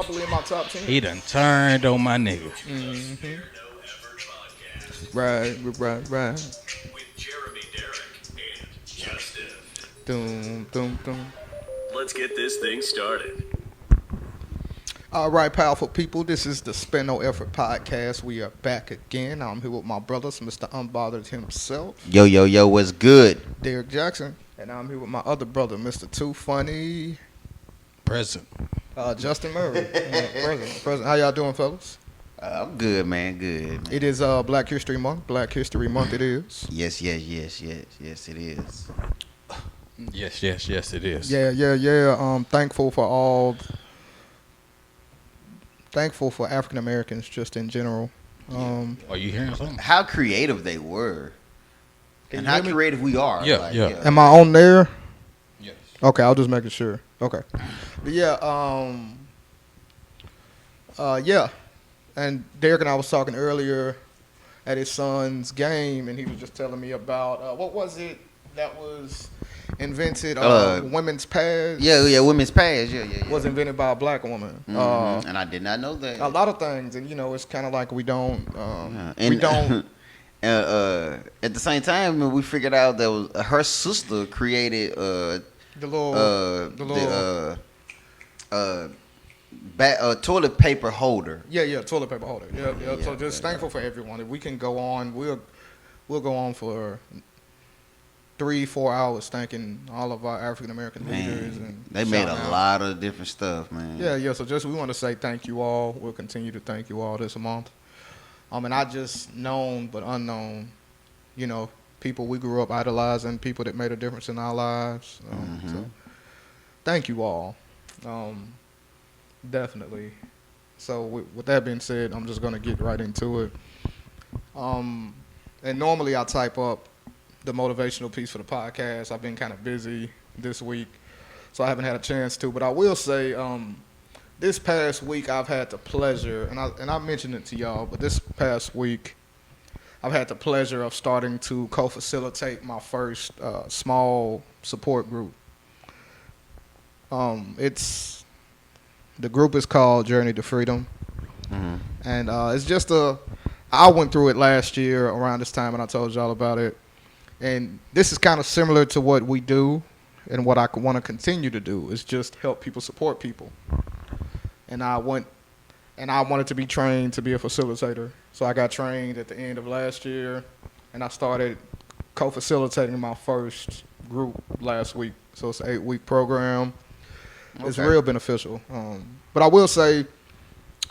probably in my top 10. He done turned on my nigga. Mm-hmm. Right. Doom, doom, doom. Let's get this thing started. All right, powerful people. This is the SpareNoEffort podcast. We are back again. I'm here with my brothers, Mr. Unbothered himself, Yo, what's good? Derek Jackson, and I'm here with my other brother, Mr. Too Funny, Present. Justin Murray. Present. How y'all doing, fellas? I'm good, man. Good. Man. It is Black History Month. Black History Month it is. Yes, it is. Yes, it is. Yeah. Thankful for African Americans just in general. Are you hearing something? How creative they were, Can and you how hear me? creative we are. Yeah. Am I on there? Yes. Okay, I'll just making sure. Okay. But yeah. And Derek and I was talking earlier at his son's game, and he was just telling me about what was it that was invented? Women's pads. Yeah, women's pads. Yeah. Was invented by a black woman. And I did not know that. A lot of things, and it's kind of like we don't. At the same time, we figured out that was her sister created the little toilet paper holder. Yeah, toilet paper holder. Yeah. So just thankful for everyone. If we can go on, we'll go on for 3-4 hours thanking all of our African American leaders, and they made a lot of different stuff, man. Yeah. So just we want to say thank you all. We'll continue to thank you all this month. And not just known but unknown, people we grew up idolizing, people that made a difference in our lives. So thank you all. Definitely. So with that being said, I'm just gonna get right into it. And normally I type up the motivational piece for the podcast. I've been kind of busy this week, so I haven't had a chance to. But I will say, this past week I've had the pleasure, and I mentioned it to y'all, but this past week I've had the pleasure of starting to co-facilitate my first small support group. The group is called Journey to Freedom, and it's just I went through it last year around this time, and I told y'all about it. And this is kind of similar to what we do, and what I want to continue to do is just help people support people. And I wanted to be trained to be a facilitator, so I got trained at the end of last year, and I started co-facilitating my first group last week. So it's an 8-week program. Okay. It's real beneficial. But I will say,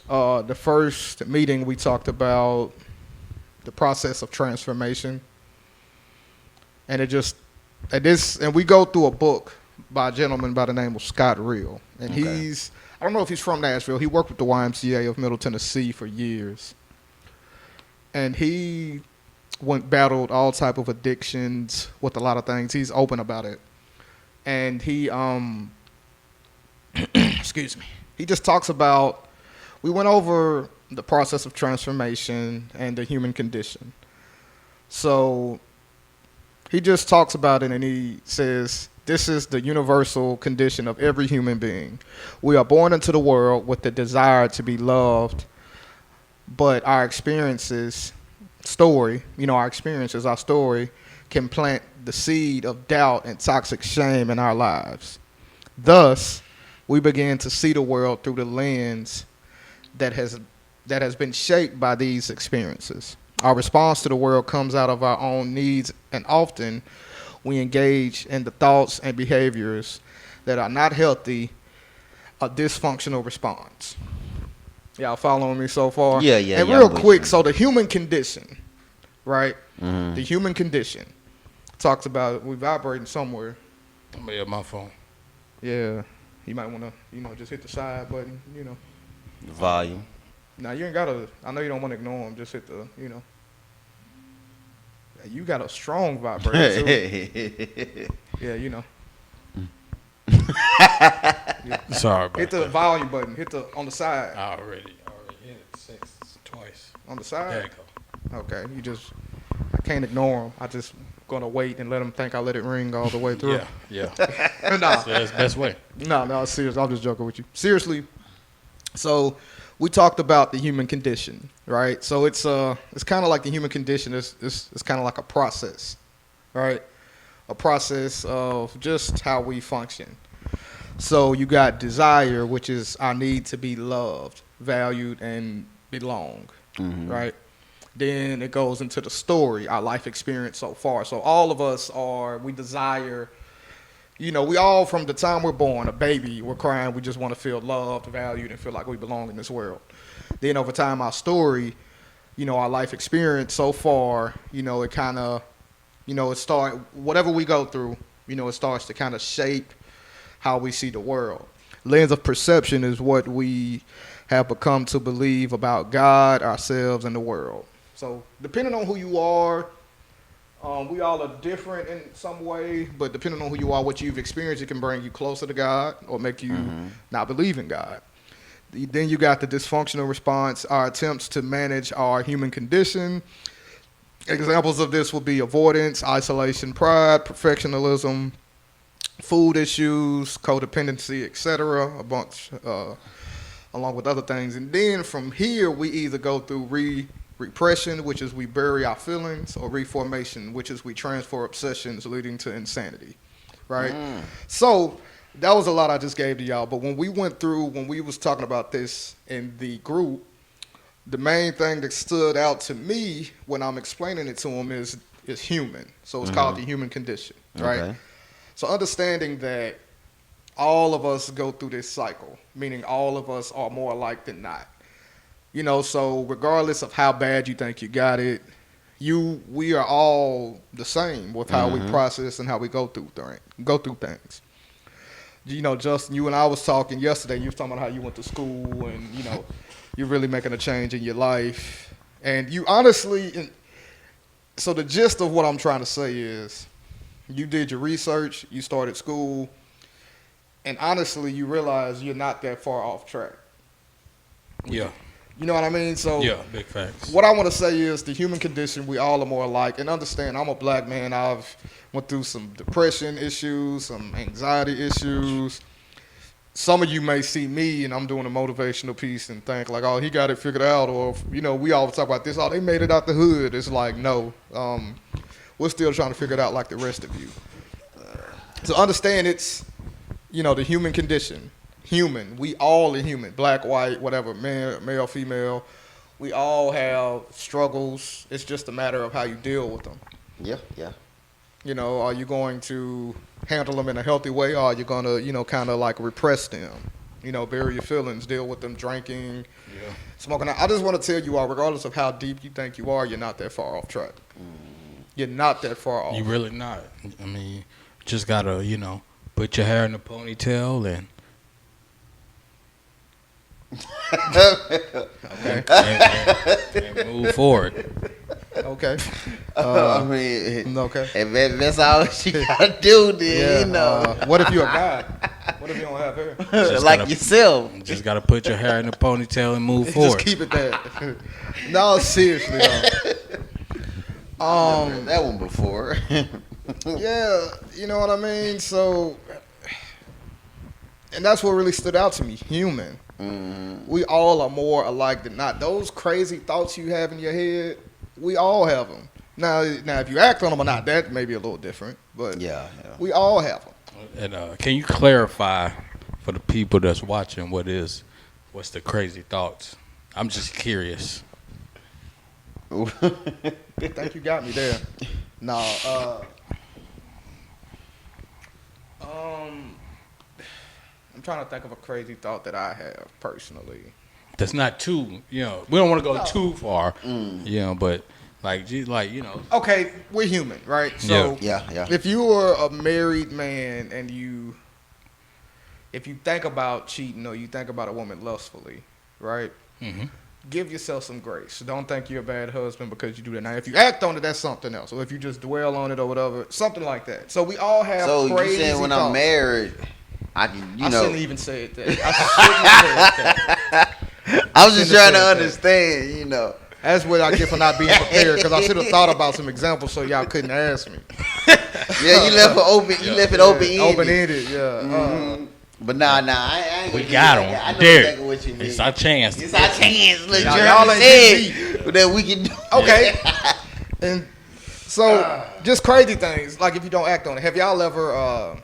the first meeting we talked about the process of transformation, and and we go through a book by a gentleman by the name of Scott Real, and I don't know if he's from Nashville. He worked with the YMCA of Middle Tennessee for years, and he battled all type of addictions with a lot of things. He's open about it, and he excuse me. He just talks about, we went over the process of transformation and the human condition. So he just talks about it, and he says, this is the universal condition of every human being. We are born into the world with the desire to be loved, but our story can plant the seed of doubt and toxic shame in our lives. Thus, we begin to see the world through the lens that has been shaped by these experiences. Our response to the world comes out of our own needs, and often we engage in the thoughts and behaviors that are not healthy, a dysfunctional response. Y'all following me so far? Yeah. And real quick, so the human condition, right? The human condition talks about we vibrating somewhere. I'm at my phone. Yeah. You might want to, just hit the side button, The volume. Now, you ain't got to, I know you don't want to ignore them, just hit the, You got a strong vibrator, too. Yeah. Yeah. Sorry about Hit the volume button. Hit on the side. I already hit it twice. On the side? There you go. Okay. I can't ignore them. I just going to wait and let them think I let it ring all the way through. Yeah. Nah. That's the best way. No, seriously. I'm just joking with you. Seriously, So we talked about the human condition, right? So it's kind of like the human condition is kind of like a process, right? A process of just how we function. So you got desire, which is our need to be loved, valued, and belong, right? Then it goes into the story, our life experience so far. So all of us we desire, we all from the time we're born, a baby, we're crying, we just want to feel loved, valued, and feel like we belong in this world. Then over time, our story, our life experience so far, it kind of, whatever we go through, it starts to kind of shape how we see the world. Lens of perception is what we have become to believe about God, ourselves, and the world. So depending on who you are, we all are different in some way, but depending on who you are, what you've experienced, it can bring you closer to God or make you not believe in God. Then you got the dysfunctional response, our attempts to manage our human condition. Examples of this would be avoidance, isolation, pride, perfectionism, food issues, codependency, etc., along with other things. And then from here, we either go through repression, which is we bury our feelings, or reformation, which is we transfer obsessions leading to insanity, right? So that was a lot I just gave to y'all. But when we was talking about this in the group, the main thing that stood out to me when I'm explaining it to them is human. So it's called the human condition, right? Okay. So understanding that all of us go through this cycle, meaning all of us are more alike than not. So regardless of how bad you think you got it, we are all the same with how we process and how we go through things. Justin, you and I was talking yesterday. You was talking about how you went to school and you're really making a change in your life, and you honestly. So the gist of what I'm trying to say is, you did your research, you started school, and honestly, you realize you're not that far off track. Yeah. You know what I mean? So Yeah, big facts. what I want to say is the human condition, we all are more alike. And understand, I'm a black man. I've went through some depression issues, some anxiety issues. Some of you may see me and I'm doing a motivational piece and think like, oh, he got it figured out. Or, we always talk about this, oh, they made it out the hood. It's like, no. We're still trying to figure it out like the rest of you. So understand it's, the human condition. Human. We all are human. Black, white, whatever, male, female. We all have struggles. It's just a matter of how you deal with them. Yeah, yeah. Are you going to handle them in a healthy way, or are you going to, kind of like repress them? Bury your feelings, deal with them drinking, smoking. I just want to tell you all, regardless of how deep you think you are, you're not that far off track. You're not that far off. You really not. I mean, just gotta, put your hair in a ponytail and and move forward. Okay. I mean, okay. If that's all she gotta do, then what if you're a guy? What if you don't have hair? like yourself. Just gotta put your hair in a ponytail and move Just forward. keep it there. No, seriously though. That one before. Yeah, you know what I mean? So, and that's what really stood out to me. Human. We all are more alike than not. Those crazy thoughts you have in your head, we all have them. Now if you act on them or not, that may be a little different. But Yeah. we all have them. And can you clarify for the people that's watching what's the crazy thoughts? I'm just curious. I think you got me there. No, I'm trying to think of a crazy thought that I have personally. That's not too, we don't want to go too far, but like, Okay, we're human, right? So Yeah. if you are a married man and if you think about cheating or you think about a woman lustfully, right? Give yourself some grace. Don't think you're a bad husband because you do that. Now, if you act on it, that's something else. Or if you just dwell on it or whatever, something like that. So we all have crazy you saying when thoughts. I'm married, I shouldn't even say it that. I shouldn't say it that. I was just trying to understand, That's what I get for not being prepared, because I should have thought about some examples so y'all couldn't ask me. Yeah, you left it open. You left it open ended. Open ended, yeah. But nah, I ain't We gonna got do him. that. I know Derek, exactly what you mean. it's our chance. It's our chance. Let Y'all Jeremy ain't say that we can do. Okay. And so, just crazy things. Like if you don't act on it. Have y'all ever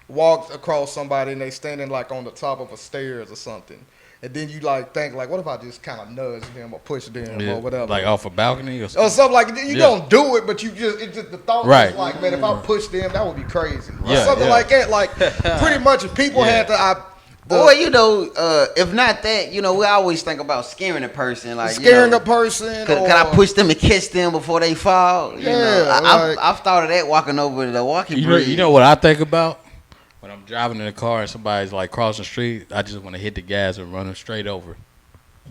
walked across somebody and they standing like on the top of a stairs or something, and then you like think like, what if I just kind of nudge them or push them or whatever, Like off a balcony or or something. something like you don't do it, but you just it's just the thought Right. is like, man, if I push them, that would be crazy. Or Yeah, something yeah. like that. Like pretty much, if people had to. Or if not that, we always think about scaring a person, like Scaring a person. Can I push them and catch them before they fall? I've thought of that walking over the walking bridge. You know what I think about when I'm driving in the car and somebody's like crossing the street? I just want to hit the gas and run them straight over.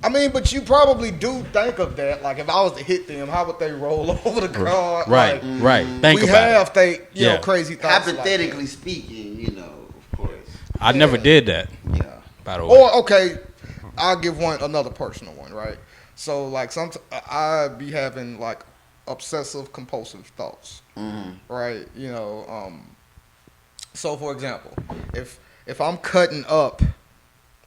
I mean, but you probably do think of that. Like, if I was to hit them, how would they roll over the car? Right, like, right. Think we about it. you know, crazy thoughts. Hypothetically speaking, of course. I never did that. Yeah. By the way. Or okay, I'll give another personal one, right? So like I be having like obsessive compulsive thoughts, right? So for example, if I'm cutting up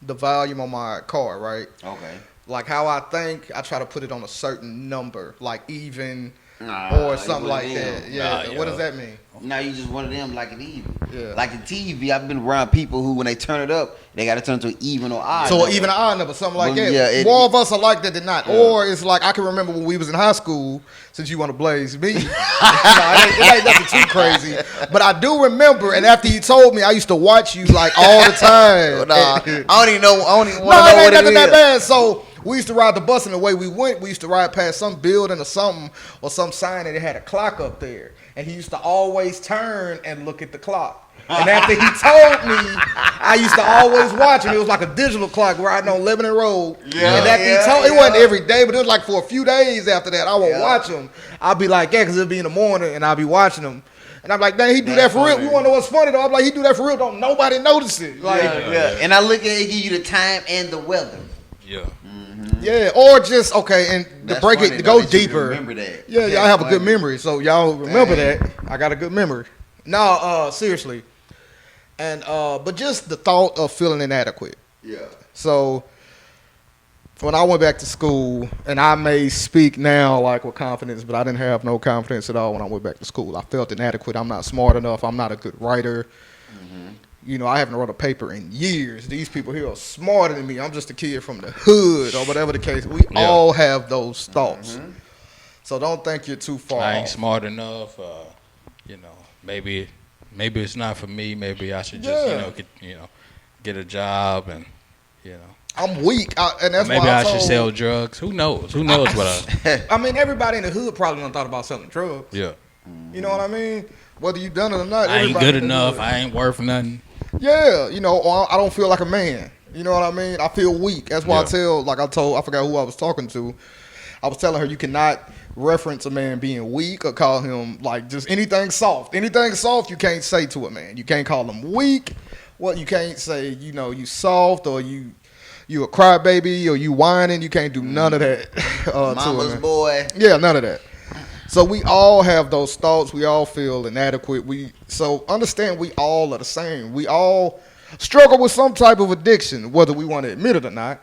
the volume on my car, right? Okay. Like how I think, I try to put it on a certain number, like even or something like that. Yeah. What does that mean? Now you just one of them like an even. Yeah. Like the TV, I've been around people who when they turn it up, they got to turn to an even or odd. So number. even an odd number, something like Well, that. yeah, More of us are like that than not. Yeah. Or it's like I can remember when we was in high school. Since you want to blaze me, it ain't nothing too crazy. But I do remember, and after you told me, I used to watch you like all the time. I don't even know. I don't even No, want to know it what ain't it nothing that is. bad. So we used to ride the bus, and the way we went, we used to ride past some building or something, or some sign, and it had a clock up there. And he used to always turn and look at the clock. And after he told me, I used to always watch him. It was like a digital clock riding on Lebanon Road. Yeah, And after yeah, he told, it yeah. wasn't every day, but it was like for a few days after that, I would Yeah. watch him. I'll be like, yeah, because it'll be in the morning, and I'll be watching him. And I'm like, dang, he do That's that for real. funny. You want to know what's funny, though? I'm like, he do that for real. Don't nobody notice it. Like, Yeah. And I look at it, give you the time and the weather. Yeah. yeah, or just, okay, and to That's break funny, it, to though, go that you can deeper. remember that. Yeah, y'all That's have a good funny. memory, so y'all remember Dang. that. I got a good memory. No, seriously. And but just the thought of feeling inadequate. Yeah. So when I went back to school, and I may speak now like with confidence, but I didn't have no confidence at all when I went back to school. I felt inadequate. I'm not smart enough. I'm not a good writer. I haven't wrote a paper in years. These people here are smarter than me. I'm just a kid from the hood or whatever the case. We all have those thoughts. So don't think you're too far I ain't off. smart enough. Maybe it's not for me. Maybe I should just get a job and I'm weak, and that's maybe why I I should told, sell drugs. Who knows? Who knows what I mean, everybody in the hood probably done thought about selling drugs. Yeah. You know what I mean? Whether you done it or not. I ain't everybody good in the enough. hood. I ain't worth nothing. Yeah, or I don't feel like a man. You know what I mean? I feel weak. That's why Yeah. I forgot who I was talking to. I was telling her you cannot reference a man being weak or call him like just anything soft. Anything soft you can't say to a man. You can't call him weak. Well, you can't say, you soft or you a crybaby or you whining. You can't do none of that to a Mama's man. boy. Yeah, none of that. So we all have those thoughts. We all feel inadequate. So understand we all are the same. We all struggle with some type of addiction, whether we want to admit it or not.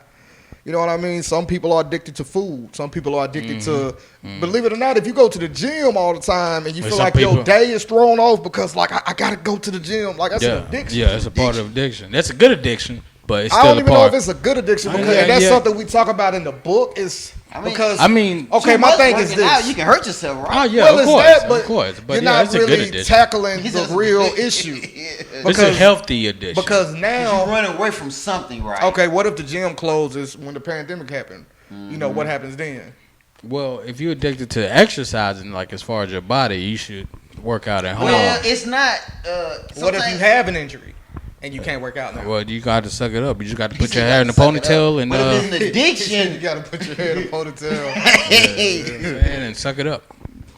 You know what I mean? Some people are addicted to food. Some people are addicted to, believe it or not, if you go to the gym all the time and you Well, feel some like your people- day is thrown off because like I got to go to the gym. Like that's Yeah. an addiction. Yeah, it's a part of addiction. That's a good addiction, but it's I still don't a even know part. if it's a good addiction because Yeah, and that's yeah. something we talk about in the book is because okay, okay, Too my much thing is working this. out, you can hurt yourself, Oh right? yeah, well, of course, it's that, of course. But you're yeah, not it's a good really addiction. tackling the real issue. It's a healthy addiction. Because You're now, running away from something, right? okay, what if the gym closes when the pandemic happened? What happens then? Well, if you're addicted to exercising, like as far as your body, you should work out at home. Well, it's not. What if you have an injury and you can't work out now? Well, you got to suck it up. You just got to put said your you hair in gotta the suck it up. ponytail and But if it's an you addiction, got to put your head in a ponytail. hey, and suck it up.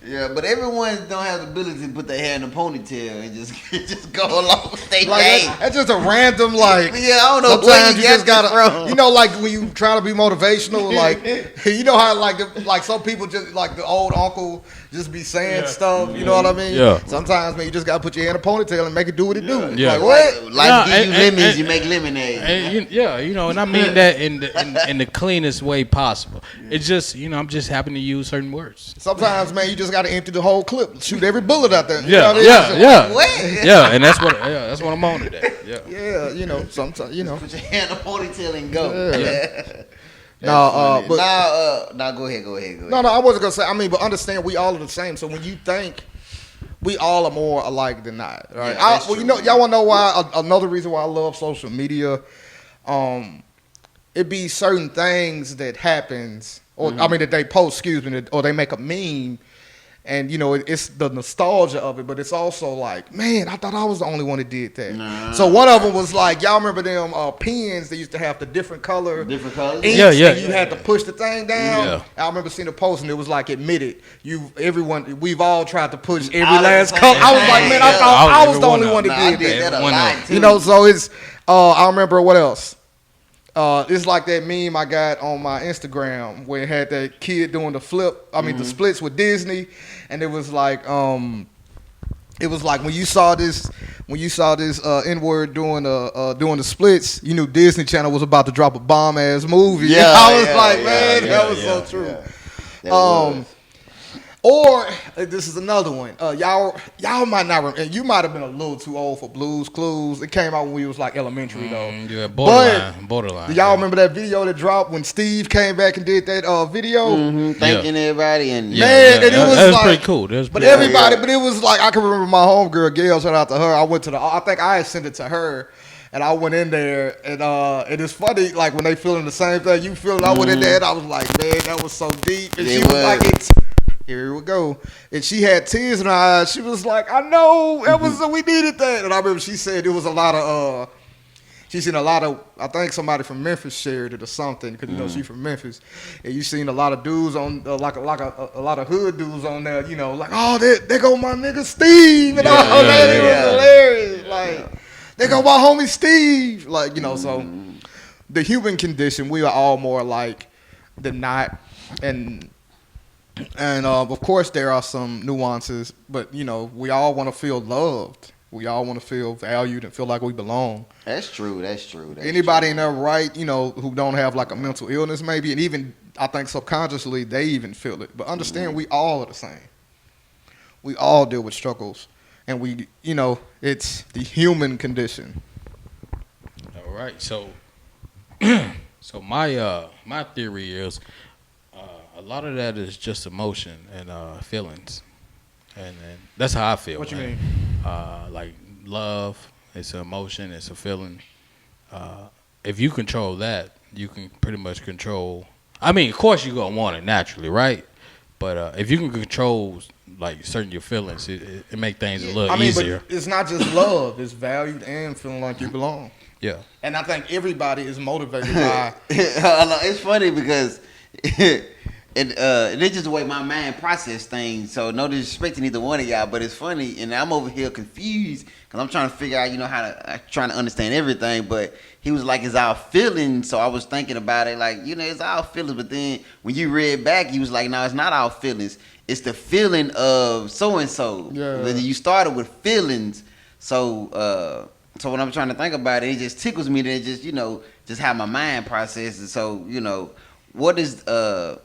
Yeah, but everyone don't have the ability to put their hair in a ponytail and just go along with their Like day. that's just a random like. Yeah, I don't know. Sometimes you just gotta, from. you know, like when you trying to be motivational, like you know how like some people just like the old uncle just be saying stuff. You know what I mean? Yeah. Sometimes man, you just gotta put your hair in a ponytail and make it do what it do. Yeah. Like what? Life give you lemons, and- you make lemonade. And I mean that in the cleanest way possible. It's just, I'm just happen to use certain words. Sometimes man, you just gotta empty the whole clip, shoot every bullet out there. You Yeah, know what I mean? yeah. What? Yeah, and that's what I'm on today. Yeah. Yeah, you know, sometimes, you know. Put your hair in a ponytail and go. Yeah. No, But go ahead. no, I wasn't gonna say. I mean, but understand, we all are the same. So when you think we all are more alike than not, right? Yeah, that's You true. know, y'all wanna know why? Another reason why I love social media, it be certain things that happens, or I mean that they post, or they make a meme. And, you know, it's the nostalgia of it, but it's also like, man, I thought I was the only one that did that. Nah. So one of them was like, y'all remember them pens that used to have the different color Different colors? inks, Yeah. and you had to push the thing down? Yeah. I remember seeing a post, and it was like, admitted, we've all tried to push every All last the color. same I was like, man, I thing. thought I was every the one only of one them. that Nah, I did did that. that a One lot of too. You know, so it's, I remember what else? It's like that meme I got on my Instagram where it had that kid doing the flip. I mean, the splits with Disney, and it was like when you saw this N-word doing the splits, you knew Disney Channel was about to drop a bomb ass movie. Yeah, I was yeah, like, yeah, man, yeah, that was yeah, so true. yeah. That was. Or this is another one. Y'all might not remember. And you might have been a little too old for Blue's Clues. It came out when we was like elementary though. Yeah, borderline. Do y'all remember that video that dropped when Steve came back and did that video? Thanking everybody and Man, and it was that was like, pretty cool. That was But pretty everybody, but it was like I can remember my homegirl Gail. Shout out to her. I think I had sent it to her, and I went in there, and it's funny like when they feeling the same thing you feeling. I went in there, and I was like, man, that was so deep. And It she was was. like, here we go. And she had tears in her eyes. She was like, I know that was we needed that. And I remember she said it was a lot of. She seen a lot of, I think somebody from Memphis shared it or something, because you know she from Memphis, and you seen a lot of dudes on like a lot of hood dudes on there, you know, like, oh, there go my nigga Steve, and all that. It was hilarious. Like, there go my homie Steve, like, you know. So the human condition, we are all more alike than not, and of course there are some nuances, but you know, we all want to feel loved. We all want to feel valued and feel like we belong. That's true. Anybody in their right, you know, who don't have like a mental illness maybe, and even I think subconsciously they even feel it. But understand, we all are the same. We all deal with struggles, and we, you know, it's the human condition. All right, so my theory is a lot of that is just emotion and feelings, and that's how I feel. What you mean? Like love, it's an emotion, it's a feeling. If you control that, you can pretty much control. I mean, of course you're gonna want it naturally, right? But if you can control like certain your feelings, it make things a little easier. But it's not just love; it's valued and feeling like you belong. Yeah. And I think everybody is motivated by. It's funny because it's just the way my mind process things. So no disrespect to neither one of y'all, but it's funny, and I'm over here confused because I'm trying to figure out, you know, trying to understand everything. But he was like, "It's our feelings." So I was thinking about it, like, you know, it's our feelings. But then when you read back, he was like, "No, it's not our feelings. It's the feeling of so and so." Yeah. You started with feelings, so. So when I'm trying to think about it, it just tickles me to just, you know, just how my mind processes. So, you know, what is go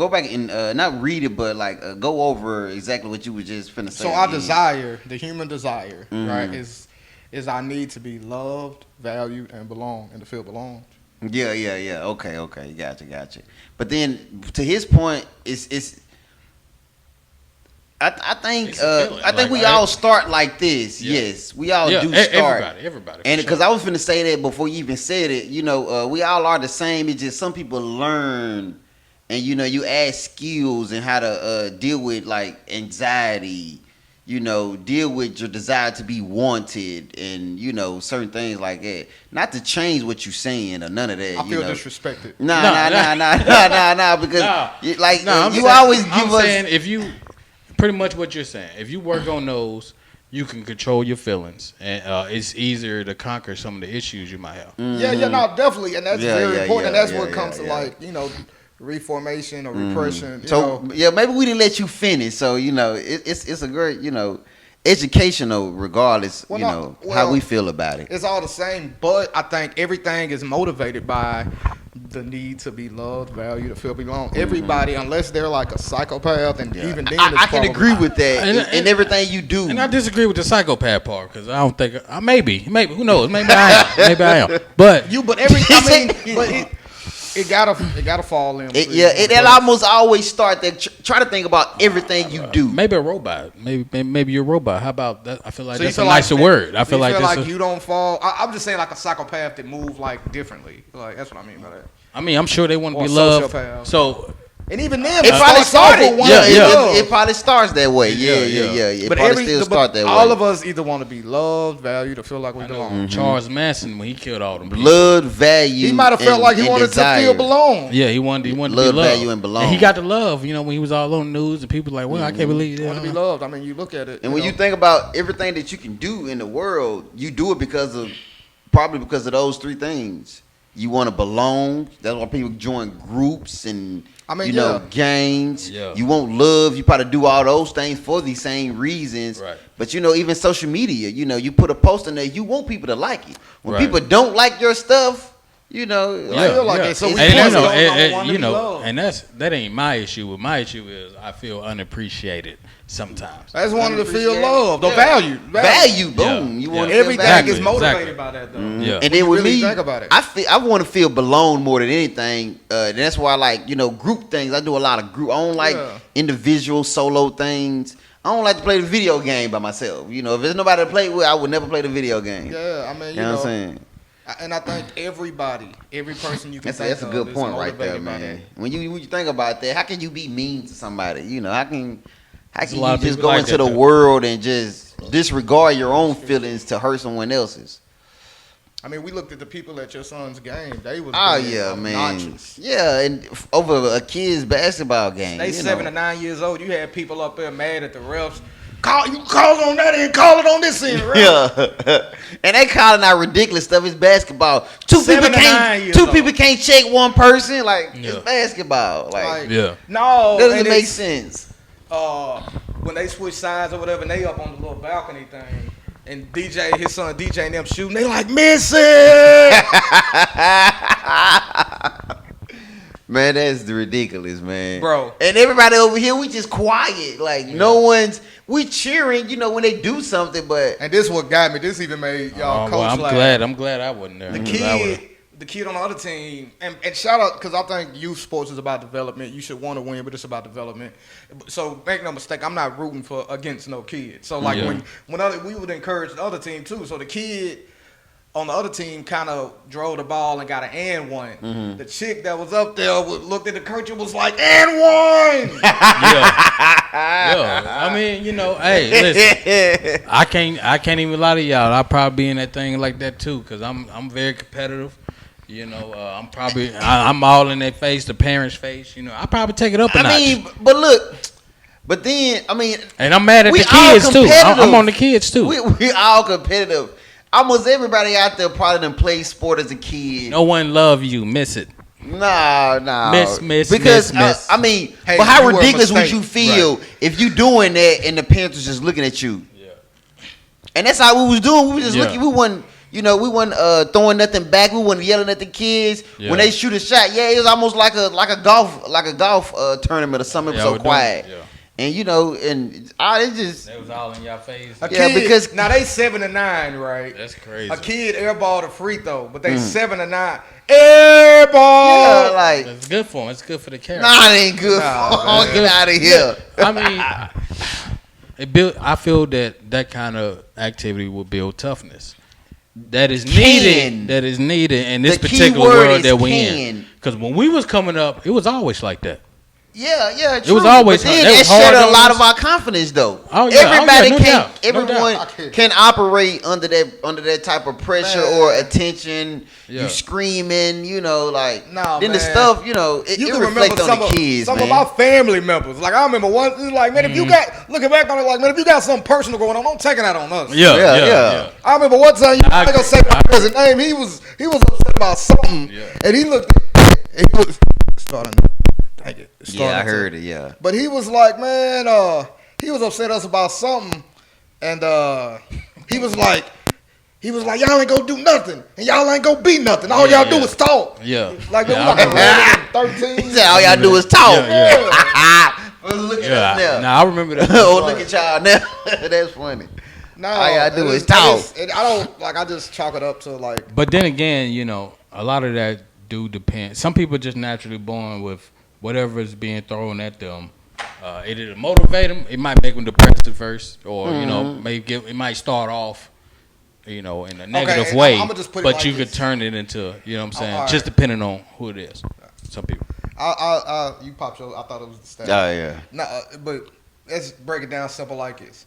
back and not read it, but like go over exactly what you were just finna say. So our desire, the human desire, right, is our need to be loved, valued, and belong, and to feel belonged. Yeah. Okay. Gotcha. But then to his point, it's. I think like, we all start like this. Yeah. Yes, we all do start. Everybody. And for because sure. I was finna say that before you even said it, you know, we all are the same. It's just some people learn, and you know, you add skills and how to deal with like anxiety. You know, deal with your desire to be wanted, and you know, certain things like that. Not to change what you're saying or none of that. I feel you know. disrespected. Nah. Because you I'm always give I'm us. saying if you pretty much what you're saying. If you work on those, you can control your feelings, and it's easier to conquer some of the issues you might have. Yeah, no, definitely, and that's very important. And that's what comes to yeah. like reformation or repression. So maybe we didn't let you finish. So it's a great educational, regardless how we feel about it. It's all the same, but I think everything is motivated by the need to be loved, valued, to feel belong. Everybody, unless they're like a psychopath, and even then, I can agree with that in everything you do. And I disagree with the psychopath part because I don't think maybe who knows, maybe I am, but it gotta fall in. It'll almost always start there. Try to think about everything you do. Maybe a robot. Maybe you're a robot. How about that? I feel like that's a feel nicer word. I feel like you don't fall. I'm just saying like a psychopath that move like differently. Like that's what I mean by that. I mean, I'm sure they want to Or be loved. sociopath. So, and even then, it probably started. It probably starts that way. Yeah. It probably still start that way. All of us either want to be loved, valued, or feel like we belong. Charles Manson, when he killed all them people, blood, value. He might have felt like he wanted to feel belong. Yeah, he wanted to be love, loved. value, and belong. And he got the love. When he was all on the news and people like, well, I can't believe that. Want to be loved. I mean, you look at it. And when you think about everything that you can do in the world, you do it because of those three things. You want to belong. That's why people join groups and gangs. Yeah. You want love. You probably do all those things for these same reasons. Right. But even social media, you put a post in there. You want people to like it. When people don't like your stuff, So we and that ain't my issue. What my issue is, I feel unappreciated sometimes. I just wanted to feel loved or valued. Value, boom. Yeah. You want everything is motivated by that, though. Yeah. And then with really me, think about it. I want to feel belong more than anything. And that's why I like group things. I do a lot of group. I don't like individual solo things. I don't like to play the video game by myself. If there's nobody to play with, I would never play the video game. Yeah, I mean, you know what I'm saying. And I think every person you can think that's a good of point is right there, motivated man. When you think about that, how can you be mean to somebody? How can a lot you of just people go like into that, the too. world and just disregard your own feelings to hurt someone else's? I mean, we looked at the people at your son's game. They was man. obnoxious. Yeah, and over a kid's basketball game. They 7 to 9 years old. You had people up there mad at the refs. Call on that end, call it on this end, right? Yeah, and they calling out ridiculous stuff. It's basketball. Two people can't check one person. Like it's basketball. Like no, doesn't make sense. When they switch sides or whatever, and they up on the little balcony thing, and his son DJ and them shooting, they like missing. Man, that's ridiculous, man. Bro. And everybody over here, we just quiet. Like we cheering, when they do something, but and this what got me. This even made y'all coach I'm laugh. I'm glad I wasn't there. The kid on the other team, and shout out, because I think youth sports is about development. You should want to win, but it's about development. So make no mistake, I'm not rooting against no kid. So like when we would encourage the other team too. So the kid on the other team kind of drove the ball and got an and one. Mm-hmm. The chick that was up there looked at the coach and was like, and one. I mean, hey, listen, I can't even lie to y'all. I'll probably be in that thing like that too, because I'm very competitive. I'm all in their face, the parents' face. I probably take it up a notch. But then, and I'm mad at the kids too. I'm on the kids too. We all competitive. Almost everybody out there probably done played sport as a kid. No one love you. Miss it. No. Miss. Because, miss. But how ridiculous would you feel if you doing that and the parents was just looking at you? Yeah. And that's how we was doing. We was just looking. We wasn't throwing nothing back. We wasn't yelling at the kids. Yeah. When they shoot a shot, it was almost like a golf tournament or something. It was so quiet. Yeah. And it just it was all in your face. Because now they 7 to 9, right? That's crazy. A kid airballed a free throw, but they 7 to 9 airball. Yeah, like it's good for them. It's good for the character. Nah, it ain't good for them. Get out of here. I feel that kind of activity will build toughness. That is needed. That is needed in this particular world that we're in. Because when we was coming up, it was always like that. Yeah, It was true. always but then hard. They that was hard shed a on lot us. of our confidence, though. Oh, yeah. Everybody No can't. doubt. No Everyone doubt. can operate under that type of pressure or attention. Yeah. You screaming, like. Nah, then the man. stuff, it You can reflect remember on the kids, some man. of my family members. Like I remember one. It was like, man, if you got looking back on it, like man, if you got something personal going on, don't take it out on us. Yeah. I remember one time I ain't gonna say my cousin's name. He was upset about something, and he looked. And he was starting. Dang it. Yeah, I heard it. Yeah. But he was like, man, he was upset us about something, and he was like, y'all ain't gonna do nothing, and y'all ain't gonna be nothing. All y'all do is talk. Yeah. Like, Yeah, man, we like 13. He said all y'all do is talk. Yeah. Well, look at us now. Nah, I remember that. Oh, look at y'all now. That's funny. No, all y'all do is I talk. I just chalk it up to like. But then again, a lot of that do depend. Some people just naturally born with whatever is being thrown at them. It'll motivate them. It might make them depressed at first, or it might start off, in a negative way. I'ma just put it but like you this. could turn it into, you know what I'm saying, right. just depending on who it is. Some people. You popped your. I thought it was the stat. Oh yeah. No, but let's break it down simple like this.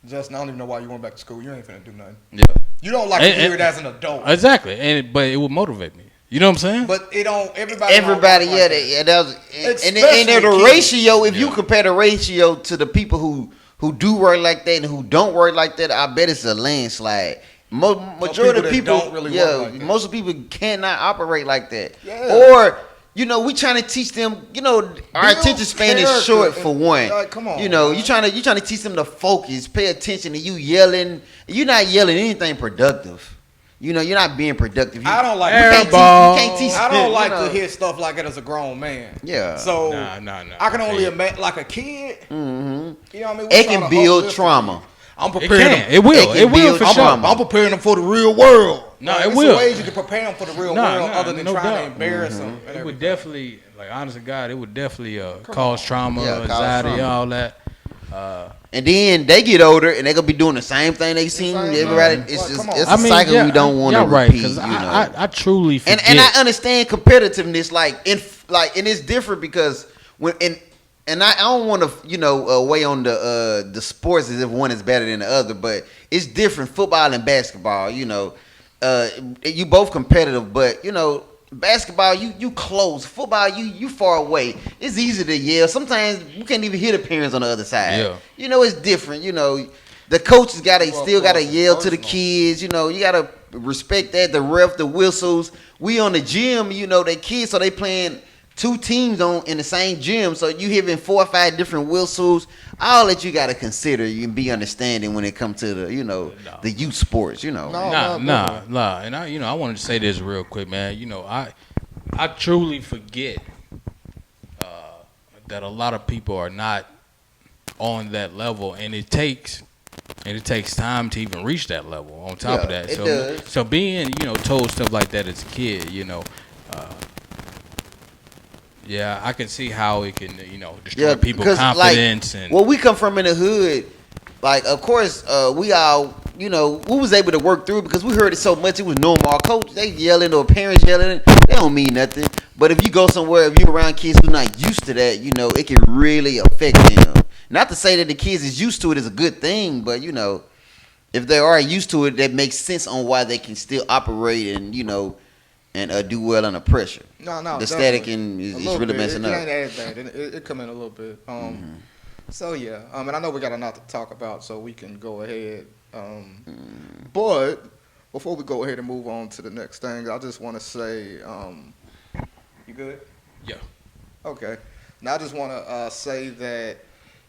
Justin, I don't even know why you went back to school. You ain't finna do nothing. Yeah. You don't like to hear it as an adult. Exactly, but it would motivate me. You know what I'm saying? But it don't. Everybody, Everybody, don't like yeah, that was, and Especially the kids. ratio. If you compare the ratio to the people who do work like that and who don't work like that, I bet it's a landslide. Majority of that people, don't really work like that. most of people cannot operate like that. Yeah. Or we trying to teach them. Our attention span is short for one. Like, come on, you man. trying to teach them to focus, pay attention, and you yelling. You're not yelling anything productive. You're not being productive. I don't like you can't airball. teach. You can't teach. I don't like to hear stuff like that as a grown man. Yeah. So Nah. I can only imagine like a kid. Mm-hmm. You know what I mean? It can build trauma. I'm It preparing can. them. It will. It It can will build for sure. trauma. I'm preparing them for the real world. No, Like, it there's will. ways you can prepare them for the real world other than no trying to doubt. embarrass them. and It would everything. definitely, like, honest to God, it would definitely cause trauma, Yeah, cause anxiety, trauma. all that. And then they get older and they gonna be doing the same thing they seen. Same Everybody, thing. it's Like, just come on. it's a cycle we don't want to Y'all right, repeat. because I truly forget. And I understand competitiveness, like and it's different because and I don't want to weigh on the sports as if one is better than the other, but it's different. Football and basketball, you both competitive, but basketball you close. Football you far away. It's easy to yell. Sometimes you can't even hear the parents on the other side. Yeah. It's different. The coaches still gotta yell to the personal. kids. You gotta respect that. The ref, the whistles. We on the gym. They kids, so they playing two teams in the same gym. So you hearing 4 or 5 different whistles. All that you gotta consider. You can be understanding when it comes to the youth sports. Nah. And I wanted to say this real quick, man. I truly forget that a lot of people are not on that level, and it takes time to even reach that level. On top of that, it does. So being told stuff like that as a kid, yeah, I can see how it can destroy people's because, confidence and we come from in the hood. Like, of course, we all, we was able to work through it because we heard it so much. It was normal. Our coach, they yelling or parents yelling. They don't mean nothing. But if you go somewhere, if you're around kids who not used to that, it can really affect them. Not to say that the kids is used to it is a good thing, but, if they are used to it, that makes sense on why they can still operate and, and do well under pressure. No, The definitely. static is A little really bit. messing It up. ain't as bad. It come in a little bit. So yeah, and I know we got a lot to talk about, so we can go ahead. But before we go ahead and move on to the next thing, I just want to say, you good? Yeah. Okay. Now I just want to say that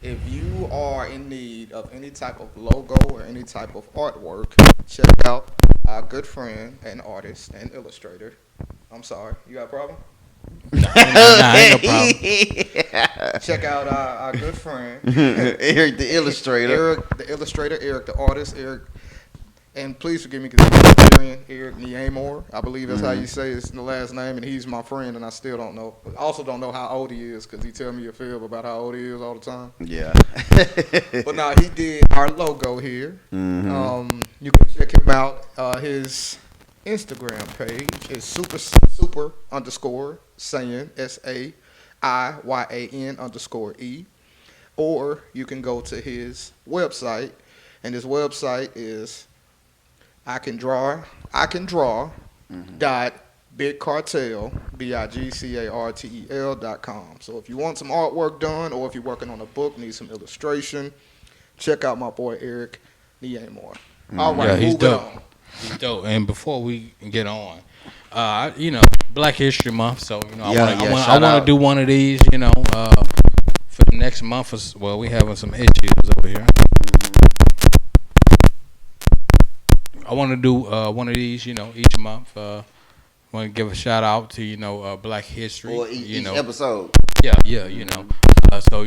if you are in need of any type of logo or any type of artwork, check out our good friend and artist and illustrator. I'm sorry, you got a problem? Nah, ain't no problem. Check out our good friend Eric the illustrator. Eric the illustrator, Eric the artist, Eric, and please forgive me because he's Nigerian, Eric Niamor, I believe that's how you say his last name, and he's my friend, and I still don't know. I also don't know how old he is because he tell me a fib about how old he is all the time. Yeah. But now he did our logo here. You can check him out. His Instagram page is super underscore saying SAIYN IYAN_E. Or you can go to his website, and his website is I can draw dot bigcartel BIGCARTEL.com. So if you want some artwork done, or if you're working on a book, need some illustration, check out my boy Eric Niemore. All right, Yeah, he's moving dope. on. He's dope. And before we get on, Black History Month, so I shout want out. to do one of these, for the next month. Well, we having some issues over here. I want to do one of these, each month. Want to give a shout out to Black History, Or each episode. Yeah. So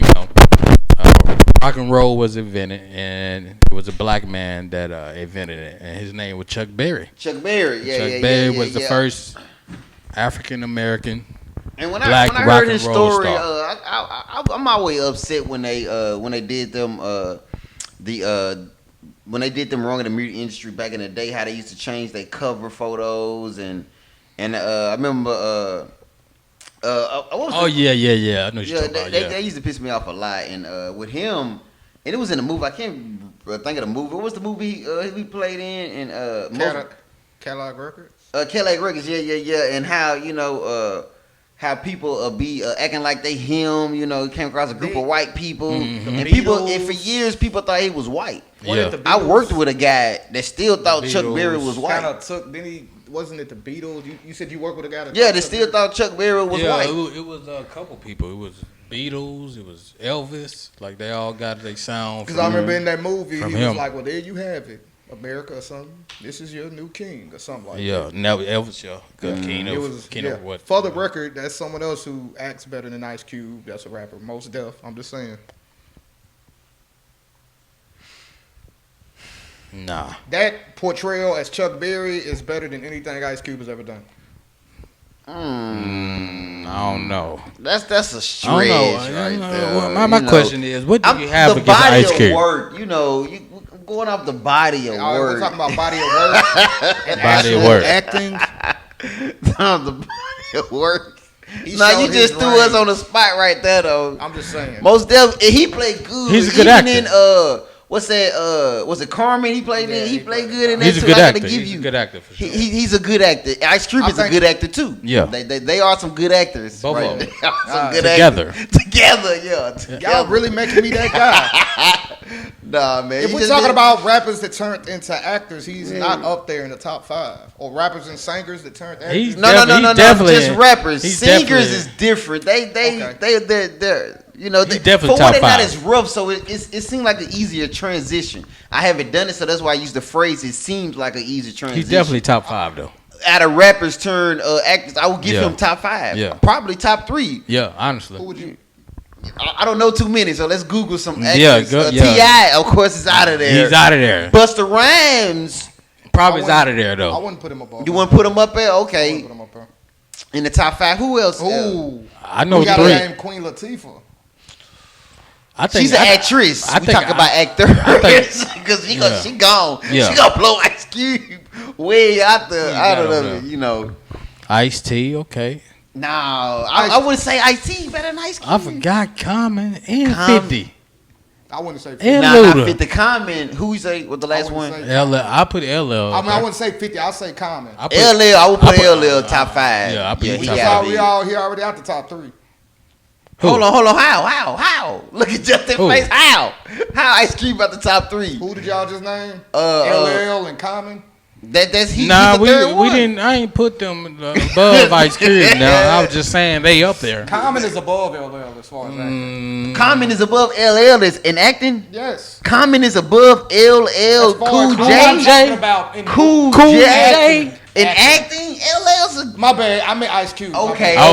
rock and roll was invented, and it was a black man that invented it, and his name was Chuck Berry. Chuck Berry, Chuck Berry was the first African American. And when black I rock heard and his roll story, star. I'm always upset when they did them when they did them wrong in the music industry back in the day. How they used to change their cover photos and I remember what was Oh yeah. I know what you're yeah, talking about. they used to piss me off a lot. And with him, and it was in a movie. I can't think of the movie. What was the movie he played in? And Cadillac Records. Cadillac Records, yeah. And how how people be acting like they him. He came across a group of white people, and for years people thought he was white. Yeah. I worked with a guy that still thought Chuck Beatles Berry was white. Wasn't it the Beatles? You said you worked with a guy that They still thought Chuck Berry was white. It was a couple people. It was Beatles. It was Elvis. Like they all got their sound. Because I remember in that movie, from he him. was like, "Well, there you have it, America or something. This is your new king or something like that." Yeah, now Elvis, King It of was King of what? For the record, that's someone else who acts better than Ice Cube. That's a rapper, Most Def. I'm just saying. Nah. That portrayal as Chuck Berry is better than anything Ice Cube has ever done. I don't know. That's a stretch I right don't know. there. Well, my question is, what do you have the against body Ice of Cube? work, you going off the body of All right, work. we're talking about body of work. And Body of actual work. acting. the body of work. He No, showed you his just threw us range. on the spot right there, though. I'm just saying. Most definitely, he played good. He's a good Even actor. in what's that? Was it Carmen? He played in. He played good in that He's a too. good I gotta actor. give He's you. a good actor for sure. He's a good actor. Ice Cube I is a think- good actor too. Yeah. they are some good actors. Both right of them. there. Some good Together. actors. Together, yeah. Together. Y'all really making me that guy. Nah, man. If you we're just talking been- about rappers that turned into actors, he's not up there in the top 5. Or rappers and singers that turned actors. He's No. definitely- Just rappers. he's Singers definitely- is different. They're He's definitely for top what they got five. is rough, so it seemed like an easier transition. I haven't done it, so that's why I use the phrase. It seems like an easier transition. He's definitely top 5 though. Out of rappers turn actors. I would give Yeah. him top 5. Yeah. Probably top 3. Yeah, honestly. Who would you? I don't know too many, so let's Google some actors. Yeah, go- yeah. T.I., of course, is out of there. He's out of there. Busta Rhymes, Probably is I out of there I though. wouldn't put him above. you want to put him up there? I Okay, wouldn't put him up there. in the top 5. Who else? Ooh. I know We got 3. to name Queen Latifah. I think She's an actress. I We think talk about actors because Yeah. she gone. Yeah. She gonna blow Ice Cube way out the out of Yeah. it. Ice-T, okay. No, I wouldn't say Ice-T better than Ice Cube. I forgot Common and Common. 50. I wouldn't say 50. And Nah, Luda. not 50. Comment. Who you say was the last wouldn't one? say- I put LL. I mean, I wouldn't say 50. I'll say Common. I put- LL. I would put I put- LL top 5. Yeah, I put him he top gotta five. be. He already out the top 3. Who? Hold on. How? Look at Justin Who? face. How Ice Cube at the top 3? Who did y'all just name? Uh, LL and Common. That's he's Nah, the we third one. didn't. I ain't put them above Ice Cube. Now I was just saying they up there. Common is above LL as far as acting. Common is above LL in acting. Yes. Common is above LL As far Cool as who I'm J. talking about in Cool Cool J. J. In acting, LL's a My bad. I meant Ice Cube. My okay. bad.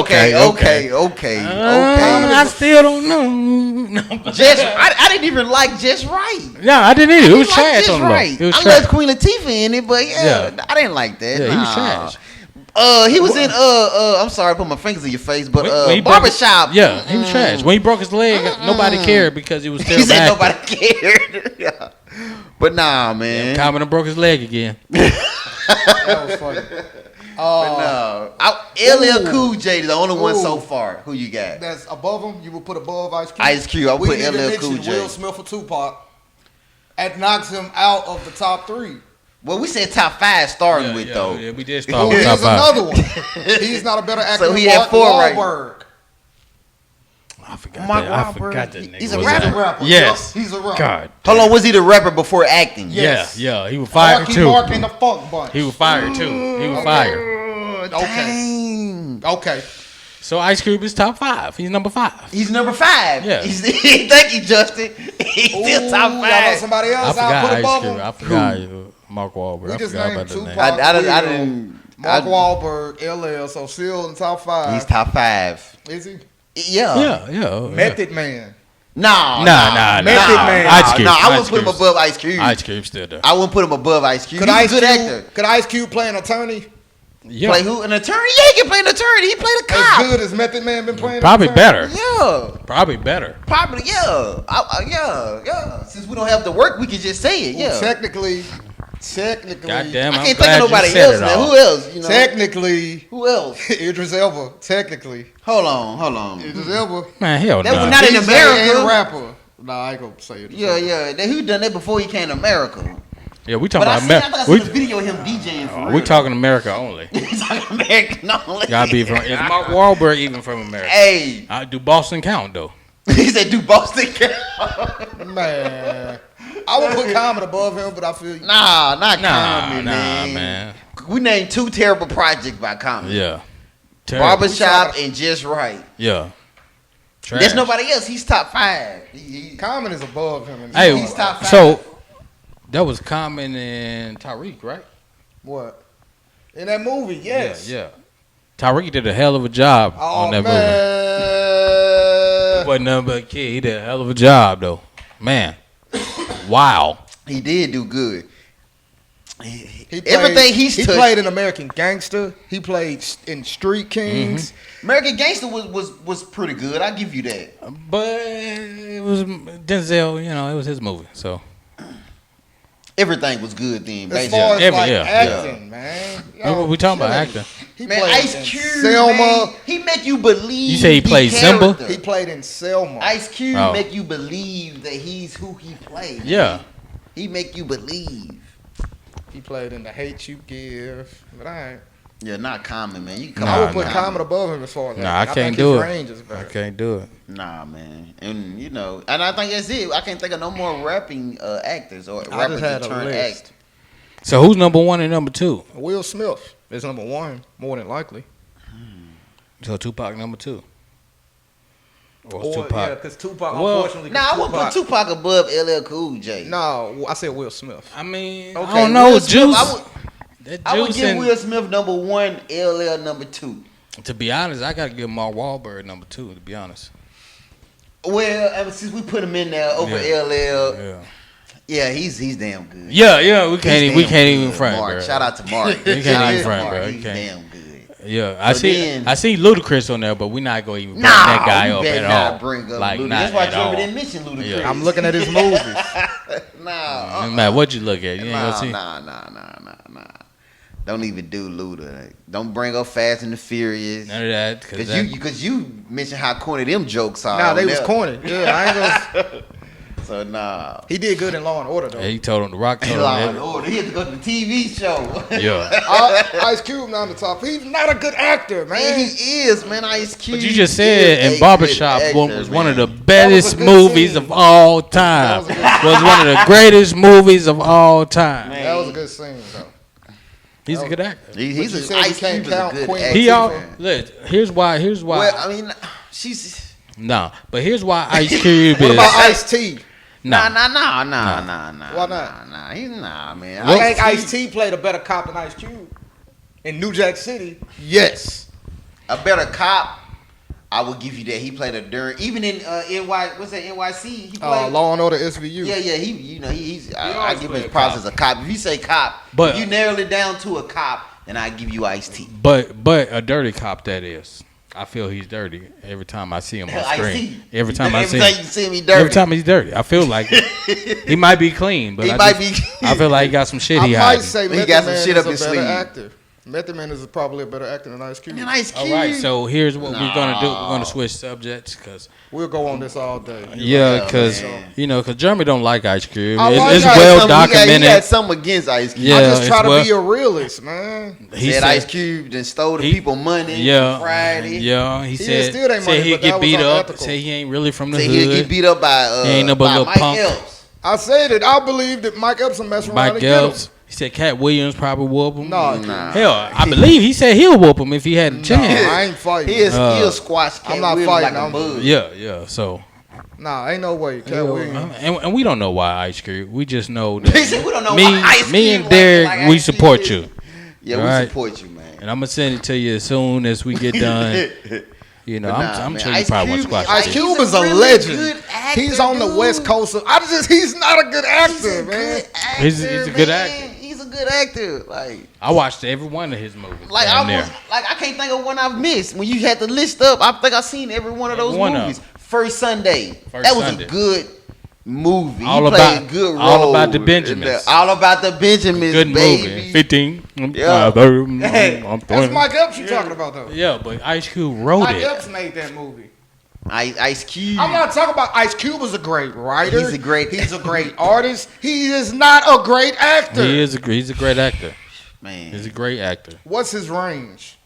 Okay. I still don't know. Just I didn't even like Just Right. No, I didn't either. It was I like trash Just on the low. Right. It was I trash. love Queen Latifah in it, but yeah, I didn't like that. Yeah, he was Nah. trash. He was in I'm sorry, I put my fingers in your face, but When he broke his- Barbershop. Yeah, he was trash. When he broke his leg, nobody cared because he was He terrible. said acting. nobody cared. Yeah. But nah, man. Common broke his leg again. That was funny. But no, LL Ooh. Cool J is the only one so Ooh. far. Who you got? That's above him. You would put above Ice Cube. Ice Cube. I would put We need to LL Cool mention J. Will Smith or Tupac. That knocks him out of the top 3. Well, we said top 5 starting with though. Yeah, we did Oh, start with here's top 5. another one. He's not a better actor So than he had Mark 4 right. Wahlberg. I forgot Mark that. I Wahlberg, forgot that nigga. he's a was rapper. that. Rapper. Yes. He's a rapper. God. Hold on, was he the rapper before acting? Yes. Yeah, he was fired Marky too. Mark and the Funk Bunch. He was fired too. He was fired. Dang. Okay. So Ice Cube is top 5. He's number 5. He's number 5. Yeah. Thank you, Justin. He's still top Ooh, y'all know 5. somebody I else I'll forgot put Ice above Cube. him? I forgot Mark Wahlberg. We I just forgot named about that name. Tupac. I didn't. Mark Wahlberg, LL, so still in top 5. He's top 5. Is he? Yeah. Yeah. Method Man. Nah. Method Man. Ice Cube. Nah, I wouldn't Ice put him Cube's- above Ice Cube. Ice Cube still there. I wouldn't put him above Ice Cube. Could He's Ice a good Cube, actor. Could Ice Cube play an attorney? Yeah. Play who? An attorney? Yeah, he can play an attorney. He played a As cop. good as Method Man been playing? Probably an attorney? better. Yeah. Probably better. Probably, yeah. Yeah. Since we don't have to work, we can just say it, Well, yeah. technically, Goddamn, I I'm can't think glad of nobody you said else, it man. all. Who else? You know? technically, Who else? Idris Elba. Technically, Hold on. Idris Elba. Man, hell That was no. not in DJ America. and rapper. Nah, I ain't gonna say it. Yeah. Who done that before he came to America? Yeah, we talking But I about think I America. seen a video of him DJing for real. We talking America only. He's talking American only. Gotta be from. Is Mark Wahlberg even from America? Hey, Do Boston count though? he said do Boston count? Man, I would put Common above him, but I feel Nah, not Nah, Common, man. We named 2 terrible projects by Common. Yeah. Terrible. Barbershop and Just Right. Yeah. Trash. There's nobody else. He's top 5. Common is above him. Hey, He's top 5. so that was Common and Tyreek, right? What? In that movie, yes. Yeah. Tyreek did a hell of a job Oh on that man. movie. He wasn't nothing but a kid. He did a hell of a job though. Man. Wow. He did do good. He Everything he's he touched- played in American Gangster. He played in Street Kings. American Gangster was pretty good. I'll give you that. But it was Denzel, it was his movie. So Everything was good then, As basically. far as like yeah. acting, man. we talking about acting. He Man, played Ice in Cube, Selma. man, he make you believe. You say he played character. Simba? He played in Selma. Ice Cube Oh. make you believe that he's who he plays. Yeah. He make you believe. He played in The Hate You Give. But I ain't. Yeah, not Common, man. You can come Nah, I on would put nah. Common above him as far as Nah, that. I can't think do his it. range is I better. can't do it. Nah, man. And and I think that's it. I can't think of no more rapping actors or I rappers just had that a turn list. act. So who's number 1 and number 2? Will Smith is number 1, more than likely. So Tupac number 2. Or Or, Tupac? yeah, because Tupac, Well, unfortunately. Nah, I would put Tupac above LL Cool J. No, I said Will Smith. I mean, Okay, I don't know. Will Smith, Juice. I would Juice give and- Will Smith number 1, LL number 2. To be honest, I gotta give Mark Wahlberg number 2. To be honest. Well, since we put him in there over LL, Yeah. yeah, he's damn good. Yeah. We He's can't damn even good. front, Mark. bro. Shout out to Mark. can't Shout out even to front, Mark. bro. He's Can't. damn good. Yeah, So then- I see Ludacris on there, but we're not gonna even bring Nah, that guy you up better at not all. bring up Like Ludacris. not That's why at Trevor all. didn't mention Ludacris. Yeah. I'm looking at his movies. Nah, Man, what'd you look at? You ain't gonna see. Nah. Don't even do Luda. Like, don't bring up Fast and the Furious. None of that, Because you mentioned how corny them jokes are. Nah, they on was there. corny. Yeah, I ain't gonna. So nah. He did good in Law and Order though. he told him the Rock told Law him and that. Order. He had to go to the TV show. Yeah. Ice Cube not on the top. He's not a good actor, Man, man. he is, man. Ice Cube. But you just is said a in Barbershop good was actor, one of the man. best good movies scene. of all time. was a good Was one of the greatest movies of all time. Man. That was a good scene though. He's a good actor. He's But you a said we Ice can't Cube is a count good Queen actor. He all man. look. Here's why. Well, I mean, she's No, but here's why Ice Cube What is. about Ice T? nah. Nah. Why not? Nah, he's man. I think Ice T played a better cop than Ice Cube. In New Jack City, yes. A better cop. I will give you that. He played a during even in NYC. He played. Law and Order SVU. Yeah, he's. I always give play his a props cop. as a cop. If you say cop, But- if you narrow it down to a cop, then I give you Ice T. But a dirty cop that is. I feel he's dirty every time I see him on Ice-T. screen. Every time I see Every him. time you see me dirty. Every time he's dirty, I feel like he might be clean, but He I might just- be- I feel like he got some shit I he might hiding. say He Method got some Man shit is up his a better sleeve. actor. Method Man is probably a better actor than Ice Cube. And Ice Cube. All right, so here's what we're gonna do. We're gonna switch subjects because We'll go on this all day. because man. Jeremy don't like Ice Cube. I like It's Ice well He documented. had something against Ice Cube. Yeah, I just try it's to be a realist, man. He said said Ice Cube then stole the he- people money Yeah, for Friday. yeah. He didn't said steal their money, he'd but that get was beat up. unethical. Say he ain't really from the Said he'll get hood. beat up by He ain't no but by little Mike punk. Epps. I said it. I believe that Mike Epps will mess around Mike and get him. Epps. He said Cat Williams probably whoop him. No, Nah. Hell, I believe he said he'll whoop him if he had a no, chance. I ain't fighting. He'll squash Cat I'm not Williams fighting, like a I'm- bug. Yeah. So, Nah, ain't no way. Cat Williams. and we don't know why Ice Cube. We just know that He said we don't know me, why Ice me Cube and like- Derek, like we Ice Cube support is. you. Yeah, Right. we support you, man. And I'm gonna send it to you as soon as we get done. You know, But I'm man, sure you Ice probably want to Cube- squash Ice it. Cube He's is a a really legend. good actor, He's on the dude. West Coast. He's not a good actor, man. He's a good actor. He's a good actor. I watched every one of his movies. Damn near. I can't think of one I've missed. When you had to list up, I think I've seen every one of those Every one of movies. First Sunday. First That was Sunday. a good movie. All He played about- a good all role about the in Benjamins. that. All about the Benjamins, Good baby. movie. 15. Yeah. That's Mike Epps you're talking about, though. Yeah, but Ice Cube wrote Mike it. Epps made that movie. Ice Cube. I'm not talking about Ice Cube is a great writer. He's a great- He's a great artist. He is not a great actor. He's a great actor. Man. He's a great actor. What's his range?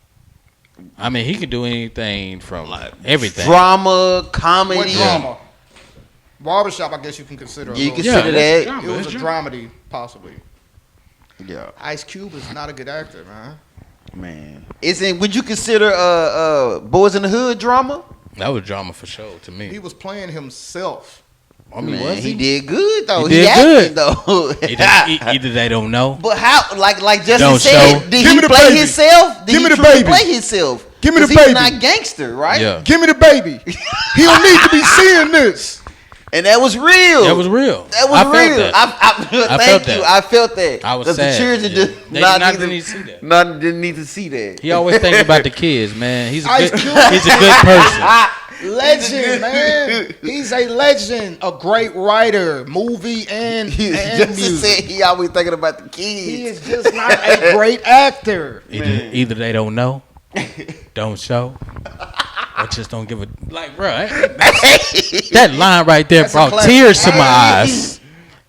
I mean, he can do anything from everything. Drama, comedy. What drama? Barbershop, I guess you can consider. You a can little- consider that's that. drama. It was a That's dramedy, possibly. Yeah, Ice Cube is not a good actor, man. man. Would you consider Boys in the Hood drama? That was drama for sure to me. He was playing himself. I mean, Man, was he did good though. He He, did acted good. though. Either they don't know. But how? Like Justin Don't said, show. did Give he me the play baby. himself? Did Give me he the truly baby. play himself? Give me the 'Cause baby. He's not gangster, right? Yeah, Give me the baby. He don't need to be seeing this. And that was real. that was real. That was I felt real. that. Thank felt you. that. I felt that. I was 'Cause sad. the children Yeah. did They not didn't need need to see that. Didn't need to see that. He always thinking about the kids, man. He's a Ice good, Cube. he's a good person. Legend, man. He's a legend. A great writer, movie and Justin music. said he always thinking about the kids. He is just not a great actor. Either they don't know, don't show, or just don't give a like, bro. That line right there That's a brought classic. tears to my eyes.